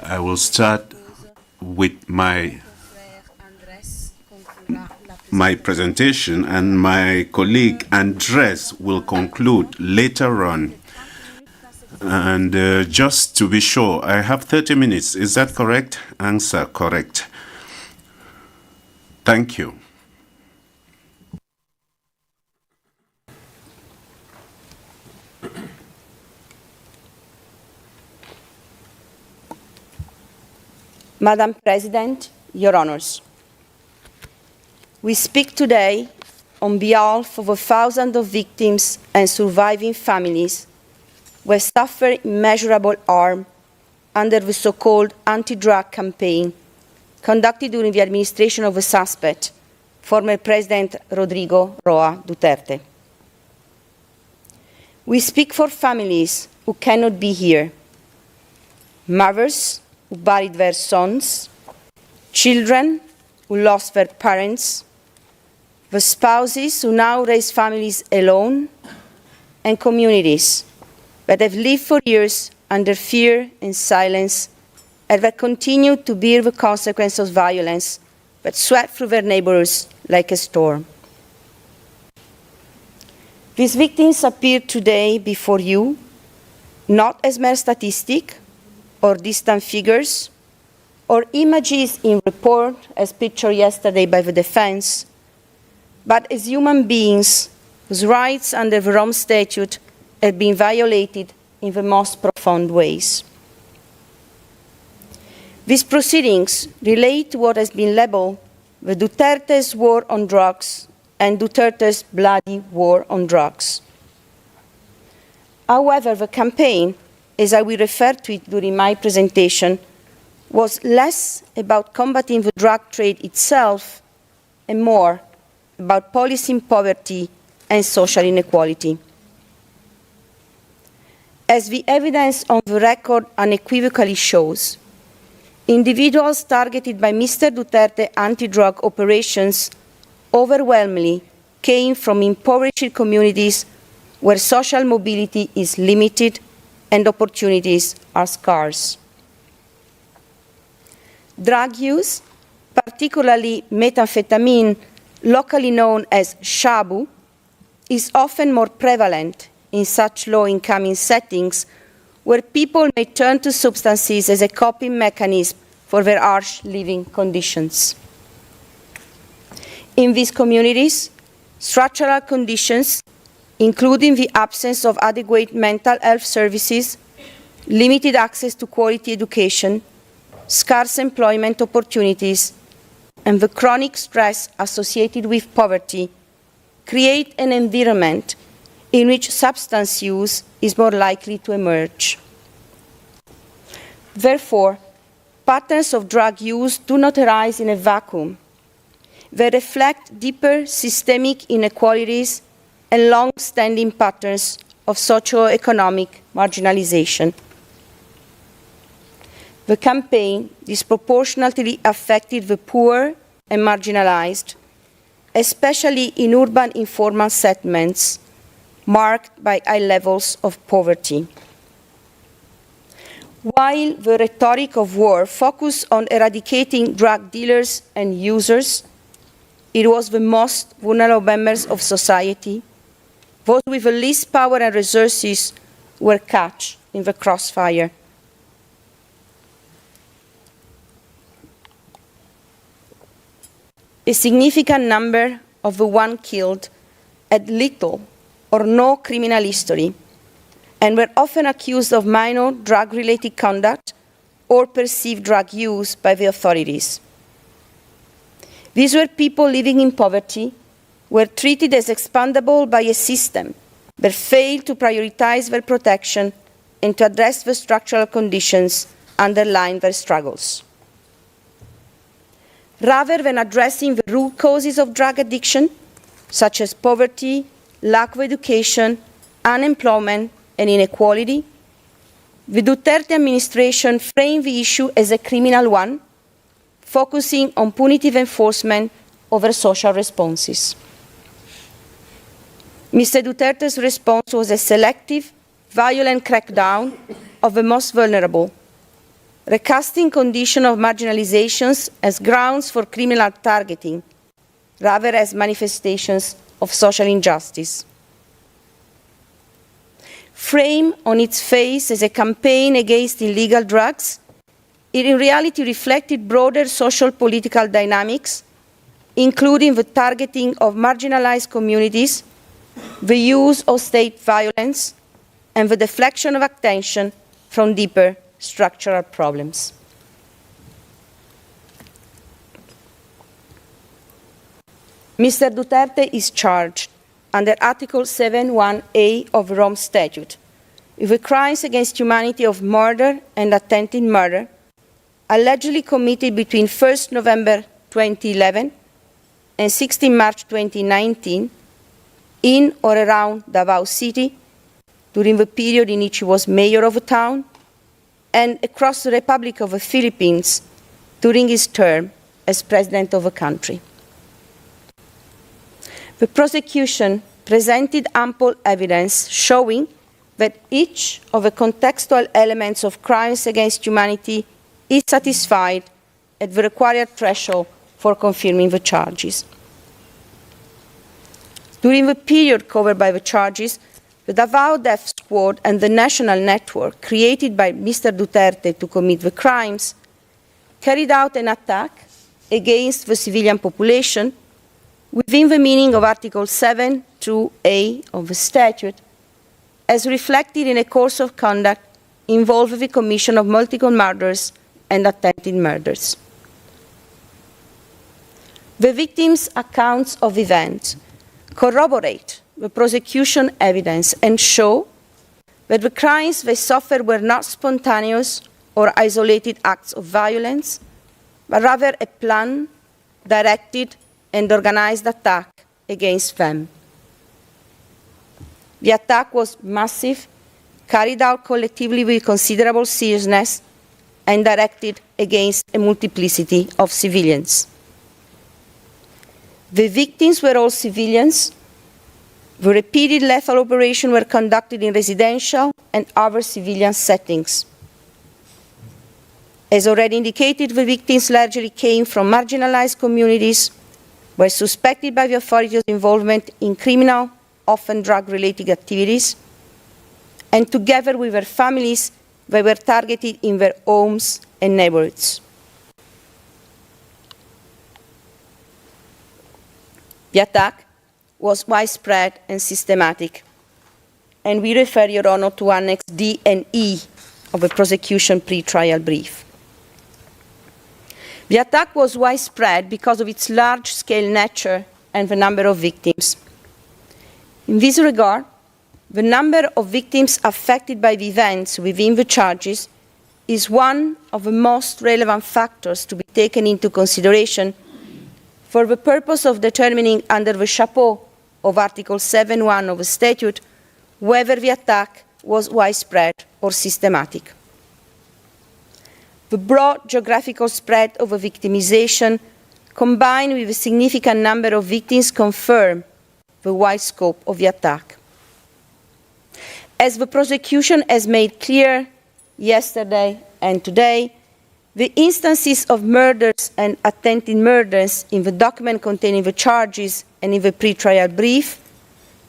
I will start with my presentation, and my colleague Andres will conclude later on. And just to be sure, I have 30 minutes. Is that correct? Answer correct. Thank you. Madam President, Your Honours, we speak today on behalf of the thousands of victims and surviving families who have suffered immeasurable harm under the so-called anti-drug campaign conducted during the administration of the suspect, former President Rodrigo Roa Duterte. We speak for families who cannot be here, mothers who buried their sons, children who lost their parents, the spouses who now raise families alone, and communities that have lived for years under fear and silence and that continue to bear the consequences of violence that swept through their neighborhoods like a storm. These victims appear today before you not as mere statistics or distant figures or images in report as pictured yesterday by the defense, but as human beings whose rights under the Rome Statute have been violated in the most profound ways. These proceedings relate to what has been labeled the Duterte's war on drugs and Duterte's bloody war on drugs. However, the campaign, as I will refer to it during my presentation, was less about combating the drug trade itself and more about policing poverty and social inequality. As the evidence on the record unequivocally shows, individuals targeted by Mr. Duterte anti-drug operations overwhelmingly came from impoverished communities where social mobility is limited and opportunities are scarce. Drug use, particularly methamphetamine, locally known as shabu, is often more prevalent in such low-income settings where people may turn to substances as a coping mechanism for their harsh living conditions. In these communities, structural conditions, including the absence of adequate mental health services, limited access to quality education, scarce employment opportunities, and the chronic stress associated with poverty, create an environment in which substance use is more likely to emerge. Therefore, patterns of drug use do not arise in a vacuum. They reflect deeper systemic inequalities and long-standing patterns of socio-economic marginalization. The campaign disproportionately affected the poor and marginalized, especially in urban informal settlements marked by high levels of poverty. While the rhetoric of war focused on eradicating drug dealers and users, it was the most vulnerable members of society, those with the least power and resources, were caught in the crossfire. A significant number of the ones killed had little or no criminal history and were often accused of minor drug-related conduct or perceived drug use by the authorities. These were people living in poverty, were treated as expendable by a system that failed to prioritize their protection and to address the structural conditions underlying their struggles. Rather than addressing the root causes of drug addiction, such as poverty, lack of education, unemployment, and inequality, the Duterte administration framed the issue as a criminal one, focusing on punitive enforcement over social responses. Mr. Duterte's response was a selective, violent crackdown of the most vulnerable, recasting conditions of marginalizations as grounds for criminal targeting, rather as manifestations of social injustice. Framed on its face as a campaign against illegal drugs, it in reality reflected broader social political dynamics including the targeting of marginalized communities, the use of state violence, and the deflection of attention from deeper structural problems. Mr. Duterte is charged under Article 7(1)(a) of the Rome Statute with the crimes against humanity of murder and attempted murder allegedly committed between 1st November 2011 and 16 March 2019 in or around Davao City during the period in which he was mayor of the town and across the Republic of the Philippines during his term as president of the country. The prosecution presented ample evidence showing that each of the contextual elements of crimes against humanity is satisfied at the required threshold for confirming the charges. During the period covered by the charges, the Davao Death Squad and the national network created by Mr. Duterte to commit the crimes carried out an attack against the civilian population within the meaning of Article 7(2)(a) of the statute, as reflected in a course of conduct involving the commission of multiple murders and attempted murders. The victims' accounts of events corroborate the prosecution evidence and show that the crimes they suffered were not spontaneous or isolated acts of violence, but rather a planned, directed, and organized attack against them. The attack was massive, carried out collectively with considerable seriousness, and directed against a multiplicity of civilians. The victims were all civilians. The repeated lethal operations were conducted in residential and other civilian settings. As already indicated, the victims largely came from marginalized communities, were suspected by the authorities of involvement in criminal, often drug-related activities, and together with their families, they were targeted in their homes and neighborhoods. The attack was widespread and systematic, and we refer, Your Honor, to Annex D and E of the prosecution pre-trial brief. The attack was widespread because of its large-scale nature and the number of victims. In this regard, the number of victims affected by the events within the charges is one of the most relevant factors to be taken into consideration for the purpose of determining under the chapeau of Article 7(1) of the statute whether the attack was widespread or systematic. The broad geographical spread of the victimization, combined with a significant number of victims, confirm the wide scope of the attack. As the prosecution has made clear yesterday and today, the instances of murders and attempted murders in the document containing the charges and in the pre-trial brief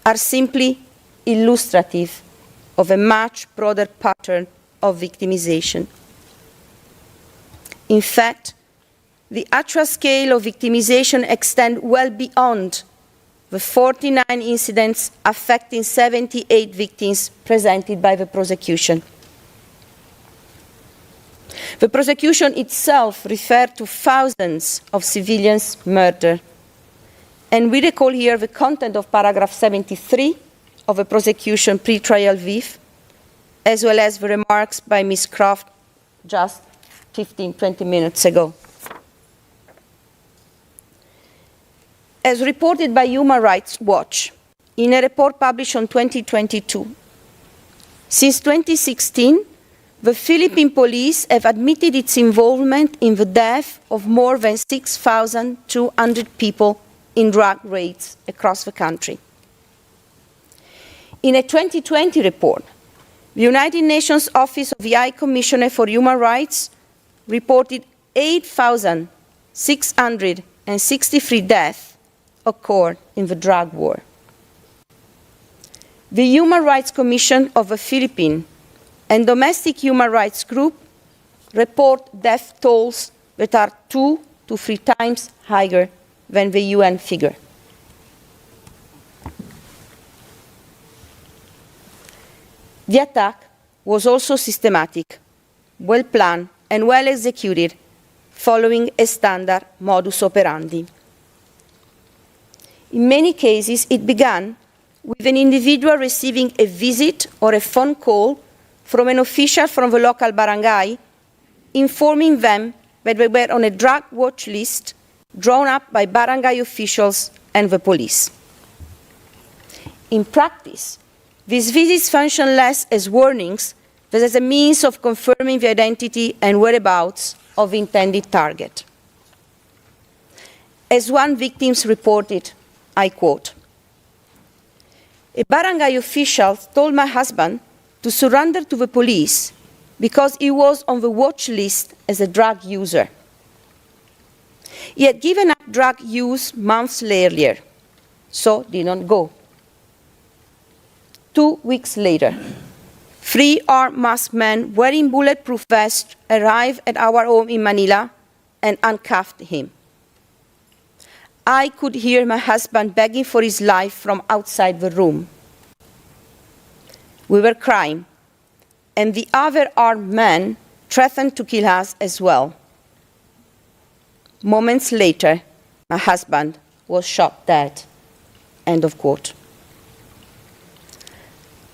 are simply illustrative of a much broader pattern of victimization. In fact, the actual scale of victimization extends well beyond the 49 incidents affecting 78 victims presented by the prosecution. The prosecution itself referred to thousands of civilians murdered. And we recall here the content of paragraph 73 of the prosecution pre-trial brief, as well as the remarks by Ms. Croft just 15-20 minutes ago. As reported by Human Rights Watch in a report published in 2022, since 2016, the Philippine police have admitted its involvement in the death of more than 6,200 people in drug raids across the country. In a 2020 report, the United Nations Office of the High Commissioner for Human Rights reported 8,663 deaths occurred in the drug war. The Human Rights Commission of the Philippines and domestic human rights group report death tolls that are 2 to 3 times higher than the UN figure. The attack was also systematic, well-planned and well-executed, following a standard modus operandi. In many cases, it began with an individual receiving a visit or a phone call from an official from the local barangay, informing them that they were on a drug watch list drawn up by barangay officials and the police. In practice, these visits function less as warnings than as a means of confirming the identity and whereabouts of the intended target. As one victim reported, I quote, "A barangay official told my husband to surrender to the police because he was on the watch list as a drug user. He had given up drug use months earlier, so did not go. 2 weeks later, 3 armed masked men wearing bulletproof vests arrived at our home in Manila and handcuffed him. I could hear my husband begging for his life from outside the room. We were crying, and the other armed men threatened to kill us as well. Moments later, my husband was shot dead." End of quote.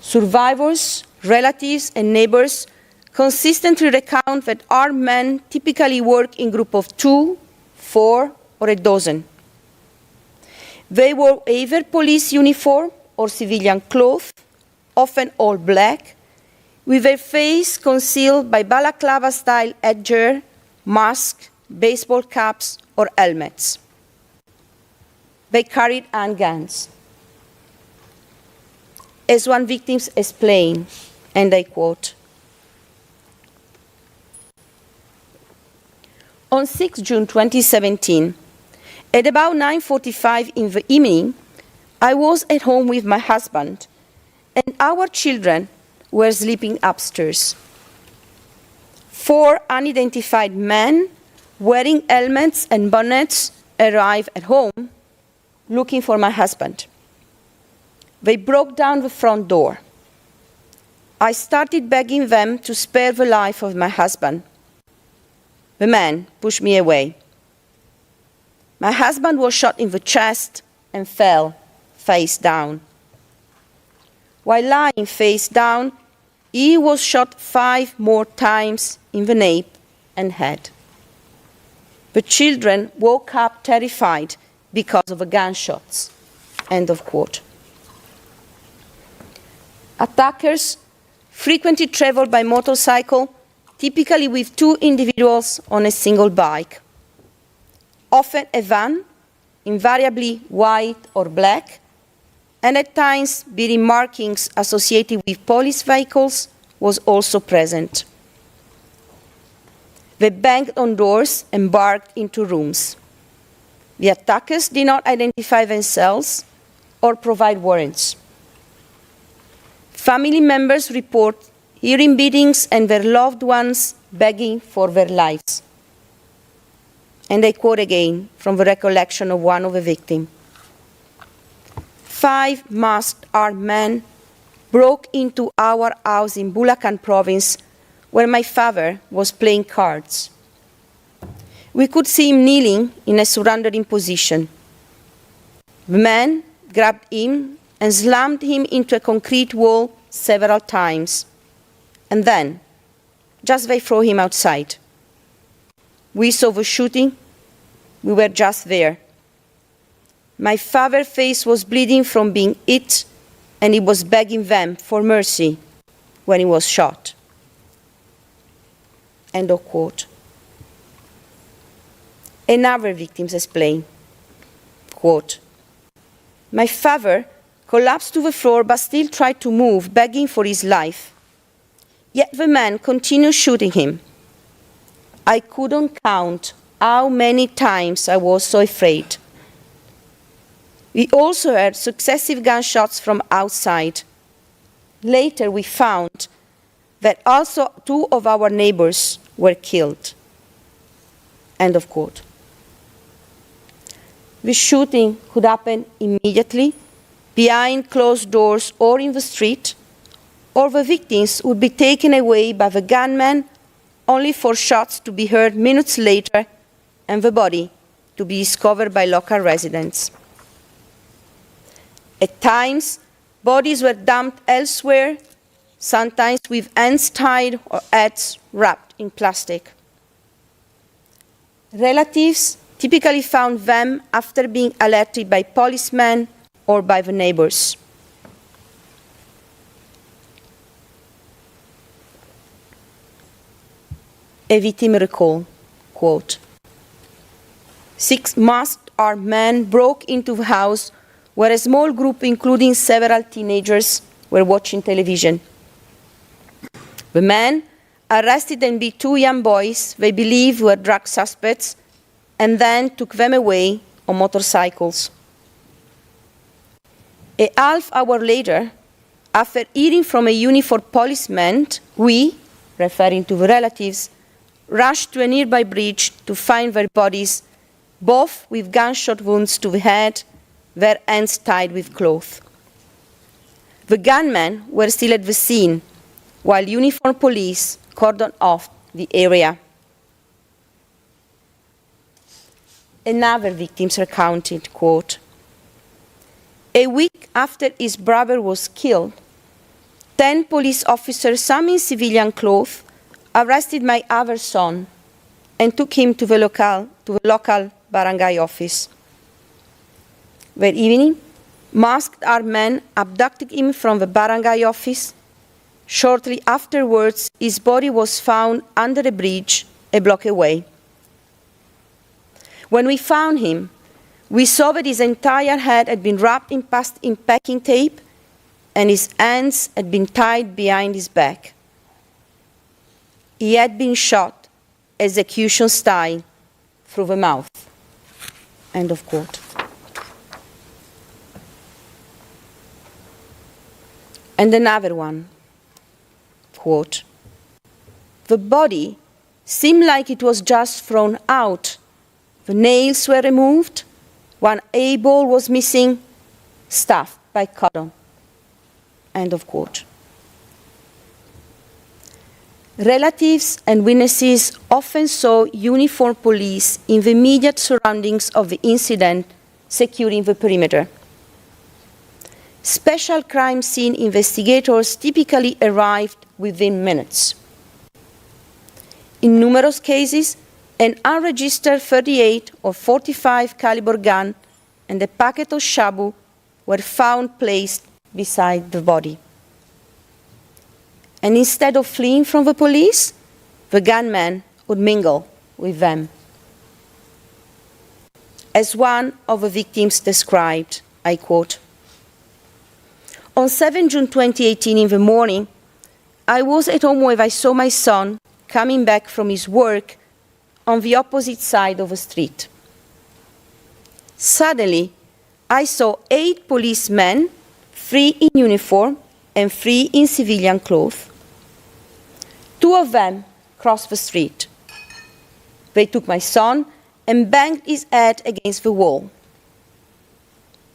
Survivors, relatives, and neighbors consistently recount that armed men typically work in groups of 2, 4, or a dozen. They wore either police uniform or civilian clothes, often all black, with their face concealed by balaclava-style headgear, masks, baseball caps, or helmets. They carried handguns. As one victim explained, and I quote, "On 6 June 2017, at about 9:45 in the evening, I was at home with my husband, and our children were sleeping upstairs. 4 unidentified men wearing helmets and bonnets arrived at home looking for my husband. They broke down the front door. I started begging them to spare the life of my husband. The men pushed me away. My husband was shot in the chest and fell face down. While lying face down, he was shot 5 more times in the nape and head. The children woke up terrified because of the gunshots." End of quote. Attackers frequently travel by motorcycle, typically with 2 individuals on a single bike. Often a van, invariably white or black, and at times bearing markings associated with police vehicles was also present. They banged on doors and barged into rooms. The attackers did not identify themselves or provide warrants. Family members report hearing beatings and their loved ones begging for their lives. And I quote again from the recollection of one of the victims. 5 masked armed men broke into our house in Bulacan province where my father was playing cards. We could see him kneeling in a surrendering position. The men grabbed him and slammed him into a concrete wall several times. And then, just they throw him outside. We saw the shooting. We were just there. My father's face was bleeding from being hit, and he was begging them for mercy when he was shot." End of quote. Another victim explained, quote, "My father collapsed to the floor but still tried to move, begging for his life. Yet the men continued shooting him. I couldn't count how many times I was so afraid. We also heard successive gunshots from outside. Later we found that also 2 of our neighbors were killed." End of quote. the shooting could happen immediately, behind closed doors or in the street, or the victims would be taken away by the gunman only for shots to be heard minutes later and the body to be discovered by local residents. At times, bodies were dumped elsewhere, sometimes with hands tied or heads wrapped in plastic. Relatives typically found them after being alerted by policemen or by the neighbors. A victim recalled, quote, 6 masked armed men broke into the house where a small group, including several teenagers, were watching television. The men arrested and beat 2 young boys they believed were drug suspects and then took them away on motorcycles. A half hour later, after hearing from a uniformed policeman, we, referring to the relatives, rushed to a nearby bridge to find their bodies, both with gunshot wounds to the head, their hands tied with cloth. The gunmen were still at the scene, while uniformed police cordoned off the area. Another victim recounted, quote, a week after his brother was killed, 10 police officers, some in civilian clothes, arrested my other son and took him to the local barangay office. That evening, masked armed men abducted him from the barangay office. Shortly afterwards, his body was found under a bridge a block away. When we found him, we saw that his entire head had been wrapped in packing tape and his hands had been tied behind his back. He had been shot execution style through the mouth. End of quote. And another one, quote, the body seemed like it was just thrown out. The nails were removed, one eyeball was missing, stuffed by cotton. End of quote. Relatives and witnesses often saw uniformed police in the immediate surroundings of the incident, securing the perimeter. Special crime scene investigators typically arrived within minutes. In numerous cases, an unregistered 38 or 45 caliber gun and a packet of shabu were found placed beside the body. And instead of fleeing from the police, the gunman would mingle with them. As one of the victims described, I quote, on 7 June 2018 in the morning, I was at home where I saw my son coming back from his work on the opposite side of the street. Suddenly, I saw 8 policemen, 3 in uniform and 3 in civilian clothes. 2 of them crossed the street. They took my son and banged his head against the wall.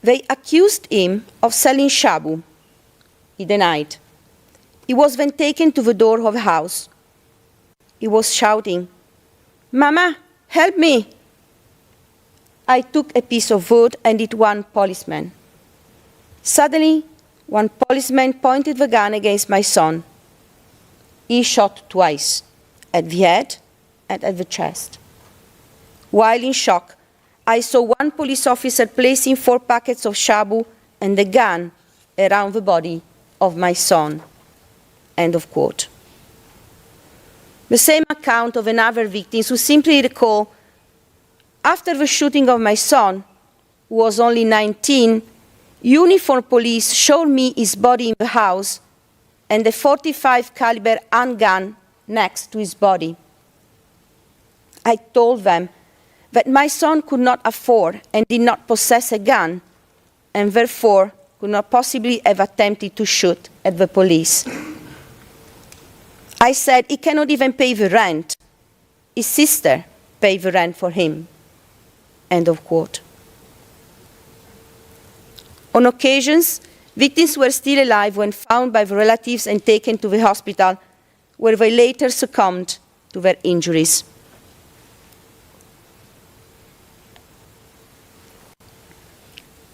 They accused him of selling shabu. He denied. He was then taken to the door of the house. He was shouting, "Mama, help me!" I took a piece of wood and hit one policeman. Suddenly, one policeman pointed the gun against my son. He shot twice, at the head and at the chest. While in shock, I saw one police officer placing 4 packets of shabu and the gun around the body of my son. End of quote. The same account of another victim who simply recalled, after the shooting of my son, who was only 19, uniformed police showed me his body in the house and the 45 caliber handgun next to his body. I told them that my son could not afford and did not possess a gun, and therefore could not possibly have attempted to shoot at the police. I said he cannot even pay the rent. His sister paid the rent for him. End of quote. On occasions, victims were still alive when found by the relatives and taken to the hospital, where they later succumbed to their injuries.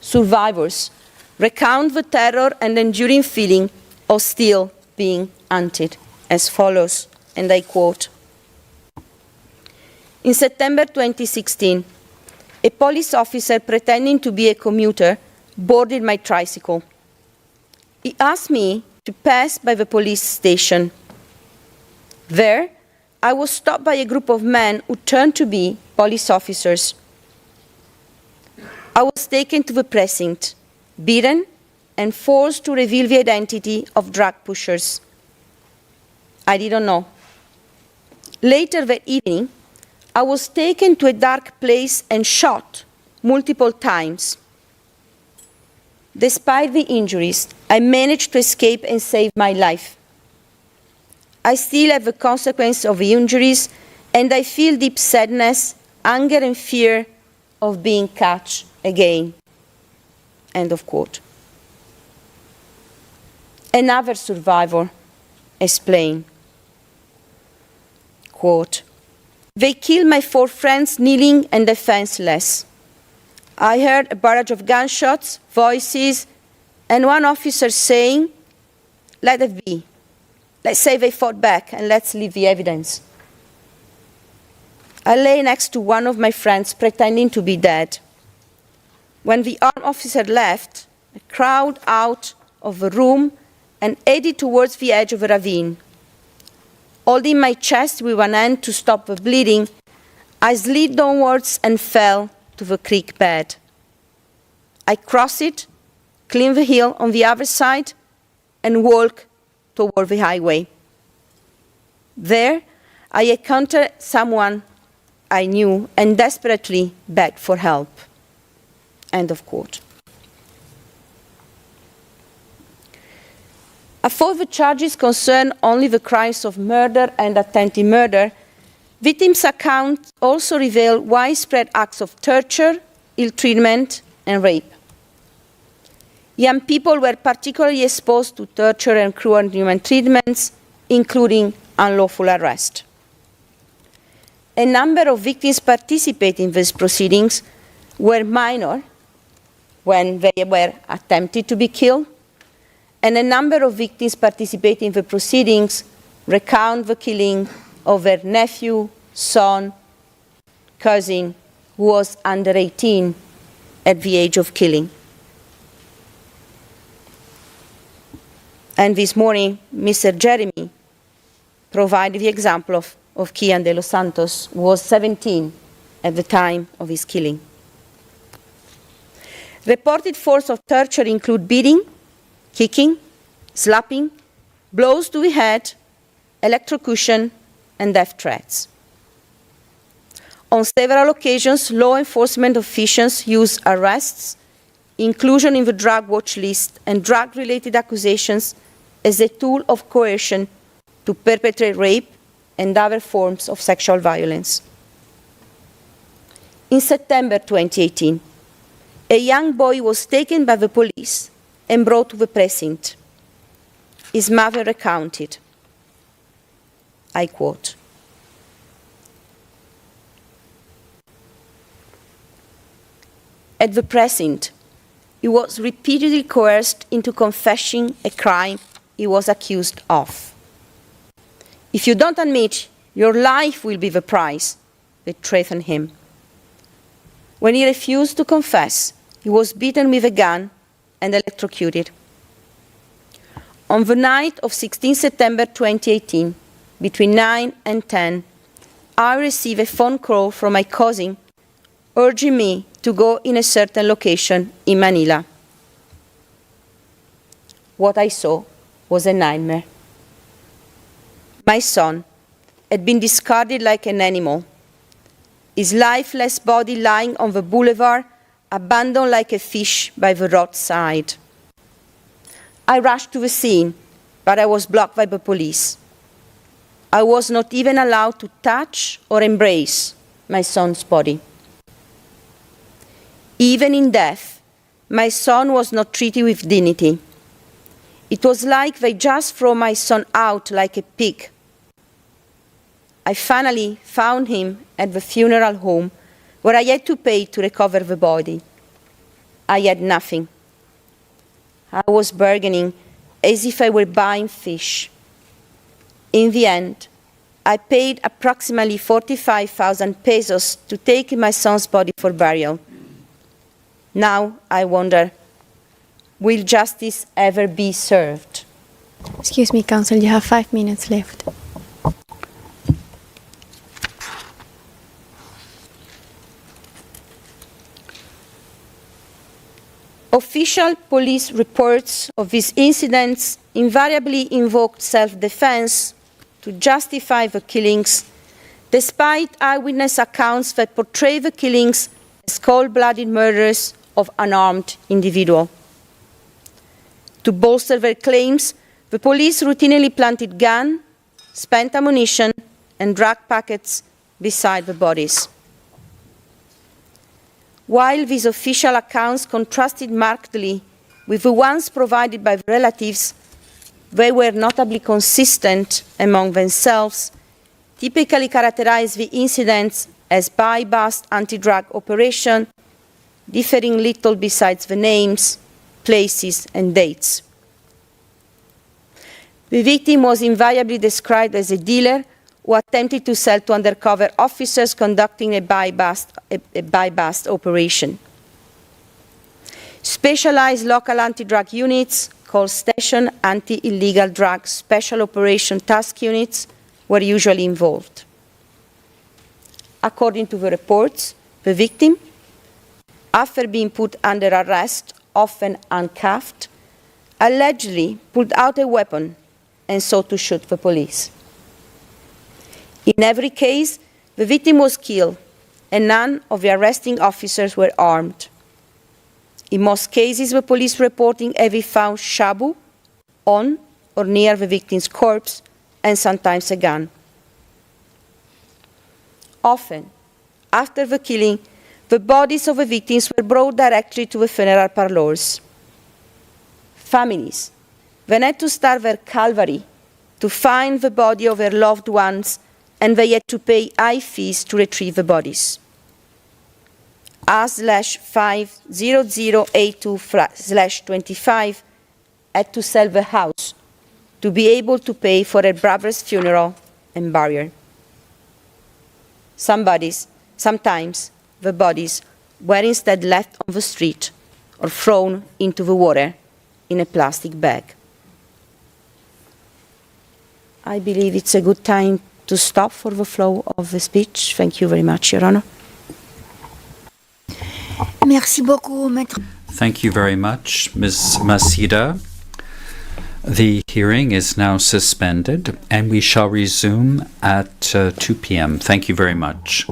Survivors recount the terror and enduring feeling of still being hunted as follows, and I quote, "In September 2016, a police officer pretending to be a commuter boarded my tricycle. He asked me to pass by the police station. There, I was stopped by a group of men who turned to be police officers. I was taken to the precinct, beaten, and forced to reveal the identity of drug pushers. I didn't know. Later that evening, I was taken to a dark place and shot multiple times. Despite the injuries, I managed to escape and save my life. I still have the consequence of the injuries, and I feel deep sadness, anger, and fear of being caught again." End of quote. Another survivor explained, quote, "They killed my 4 friends kneeling and defenseless. I heard a barrage of gunshots, voices, and one officer saying, 'Let it be. Let's say they fought back and let's leave the evidence.' I lay next to one of my friends pretending to be dead. When the armed officer left, I crawled out of the room and headed towards the edge of a ravine. Holding my chest with one hand to stop the bleeding, I slid downwards and fell to the creek bed. I crossed it, climbed the hill on the other side, and walked toward the highway. There, I encountered someone I knew and desperately begged for help." End of quote. Although the charges concern only the crimes of murder and attempted murder, victims' accounts also reveal widespread acts of torture, ill treatment, and rape. Young people were particularly exposed to torture and cruel and inhuman treatments, including unlawful arrest. A number of victims participating in these proceedings were minor when they were attempted to be killed, and a number of victims participating in the proceedings recount the killing of their nephew, son, cousin, who was under 18 at the age of killing. And this morning, Mr. Jeremy provided the example of Kian de los Santos, who was 17 at the time of his killing. Reported forms of torture include beating, kicking, slapping, blows to the head, electrocution, and death threats. On several occasions, law enforcement officials used arrests, inclusion in the drug watch list, and drug-related accusations as a tool of coercion to perpetrate rape and other forms of sexual violence. In September 2018, a young boy was taken by the police and brought to the precinct. His mother recounted, I quote, "At the precinct, he was repeatedly coerced into confessing a crime he was accused of. If you don't admit, your life will be the price," they threatened him. When he refused to confess, he was beaten with a gun and electrocuted. On the night of 16 September 2018, between 9 and 10, I received a phone call from my cousin urging me to go in a certain location in Manila. What I saw was a nightmare. My son had been discarded like an animal, his lifeless body lying on the boulevard, abandoned like a fish by the roadside. I rushed to the scene, but I was blocked by the police. I was not even allowed to touch or embrace my son's body. Even in death, my son was not treated with dignity. It was like they just threw my son out like a pig. I finally found him at the funeral home where I had to pay to recover the body. I had nothing. I was bargaining as if I were buying fish. In the end, I paid approximately 45,000 pesos to take my son's body for burial. Now I wonder, will justice ever be served? Excuse me, counsel, you have 5 minutes left. Official police reports of these incidents invariably invoked self-defense to justify the killings, despite eyewitness accounts that portray the killings as cold-blooded murders of unarmed individuals. To bolster their claims, the police routinely planted guns, spent ammunition, and drug packets beside the bodies. While these official accounts contrasted markedly with the ones provided by the relatives, they were notably consistent among themselves, typically characterized the incidents as by-bust anti-drug operation, differing little besides the names, places, and dates. The victim was invariably described as a dealer who attempted to sell to undercover officers conducting a buy-bust operation. Specialized local anti-drug units called Station Anti-Illegal Drug Special Operation Task Units were usually involved. According to the reports, the victim, after being put under arrest, often uncuffed, allegedly pulled out a weapon and sought to shoot the police. In every case, the victim was killed, and none of the arresting officers were armed. In most cases, the police reporting having found shabu on or near the victim's corpse, and sometimes a gun. Often, after the killing, the bodies of the victims were brought directly to the funeral parlors. Families then had to start their calvary to find the body of their loved ones, and they had to pay high fees to retrieve the bodies. 𝗖𝗵𝗿𝗀𝗀𝗀𝗀/25 had to sell the house to be able to pay for her brother's funeral and burial. Sometimes the bodies were instead left on the street or thrown into the water in a plastic bag. I believe it's a good time to stop for the flow of the speech. Thank you very much, Your Honor. Merci beaucoup, Maître. Thank you very much, Ms. Masida. The hearing is now suspended, and we shall resume at 2 p.m. Thank you very much.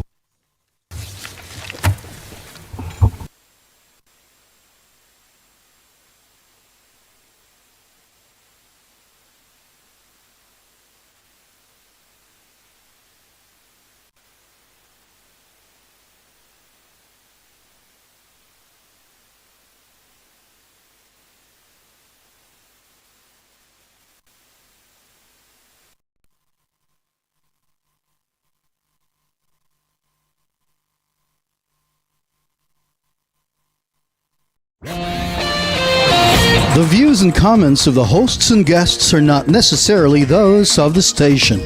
The views and comments of the hosts and guests are not necessarily those of the station.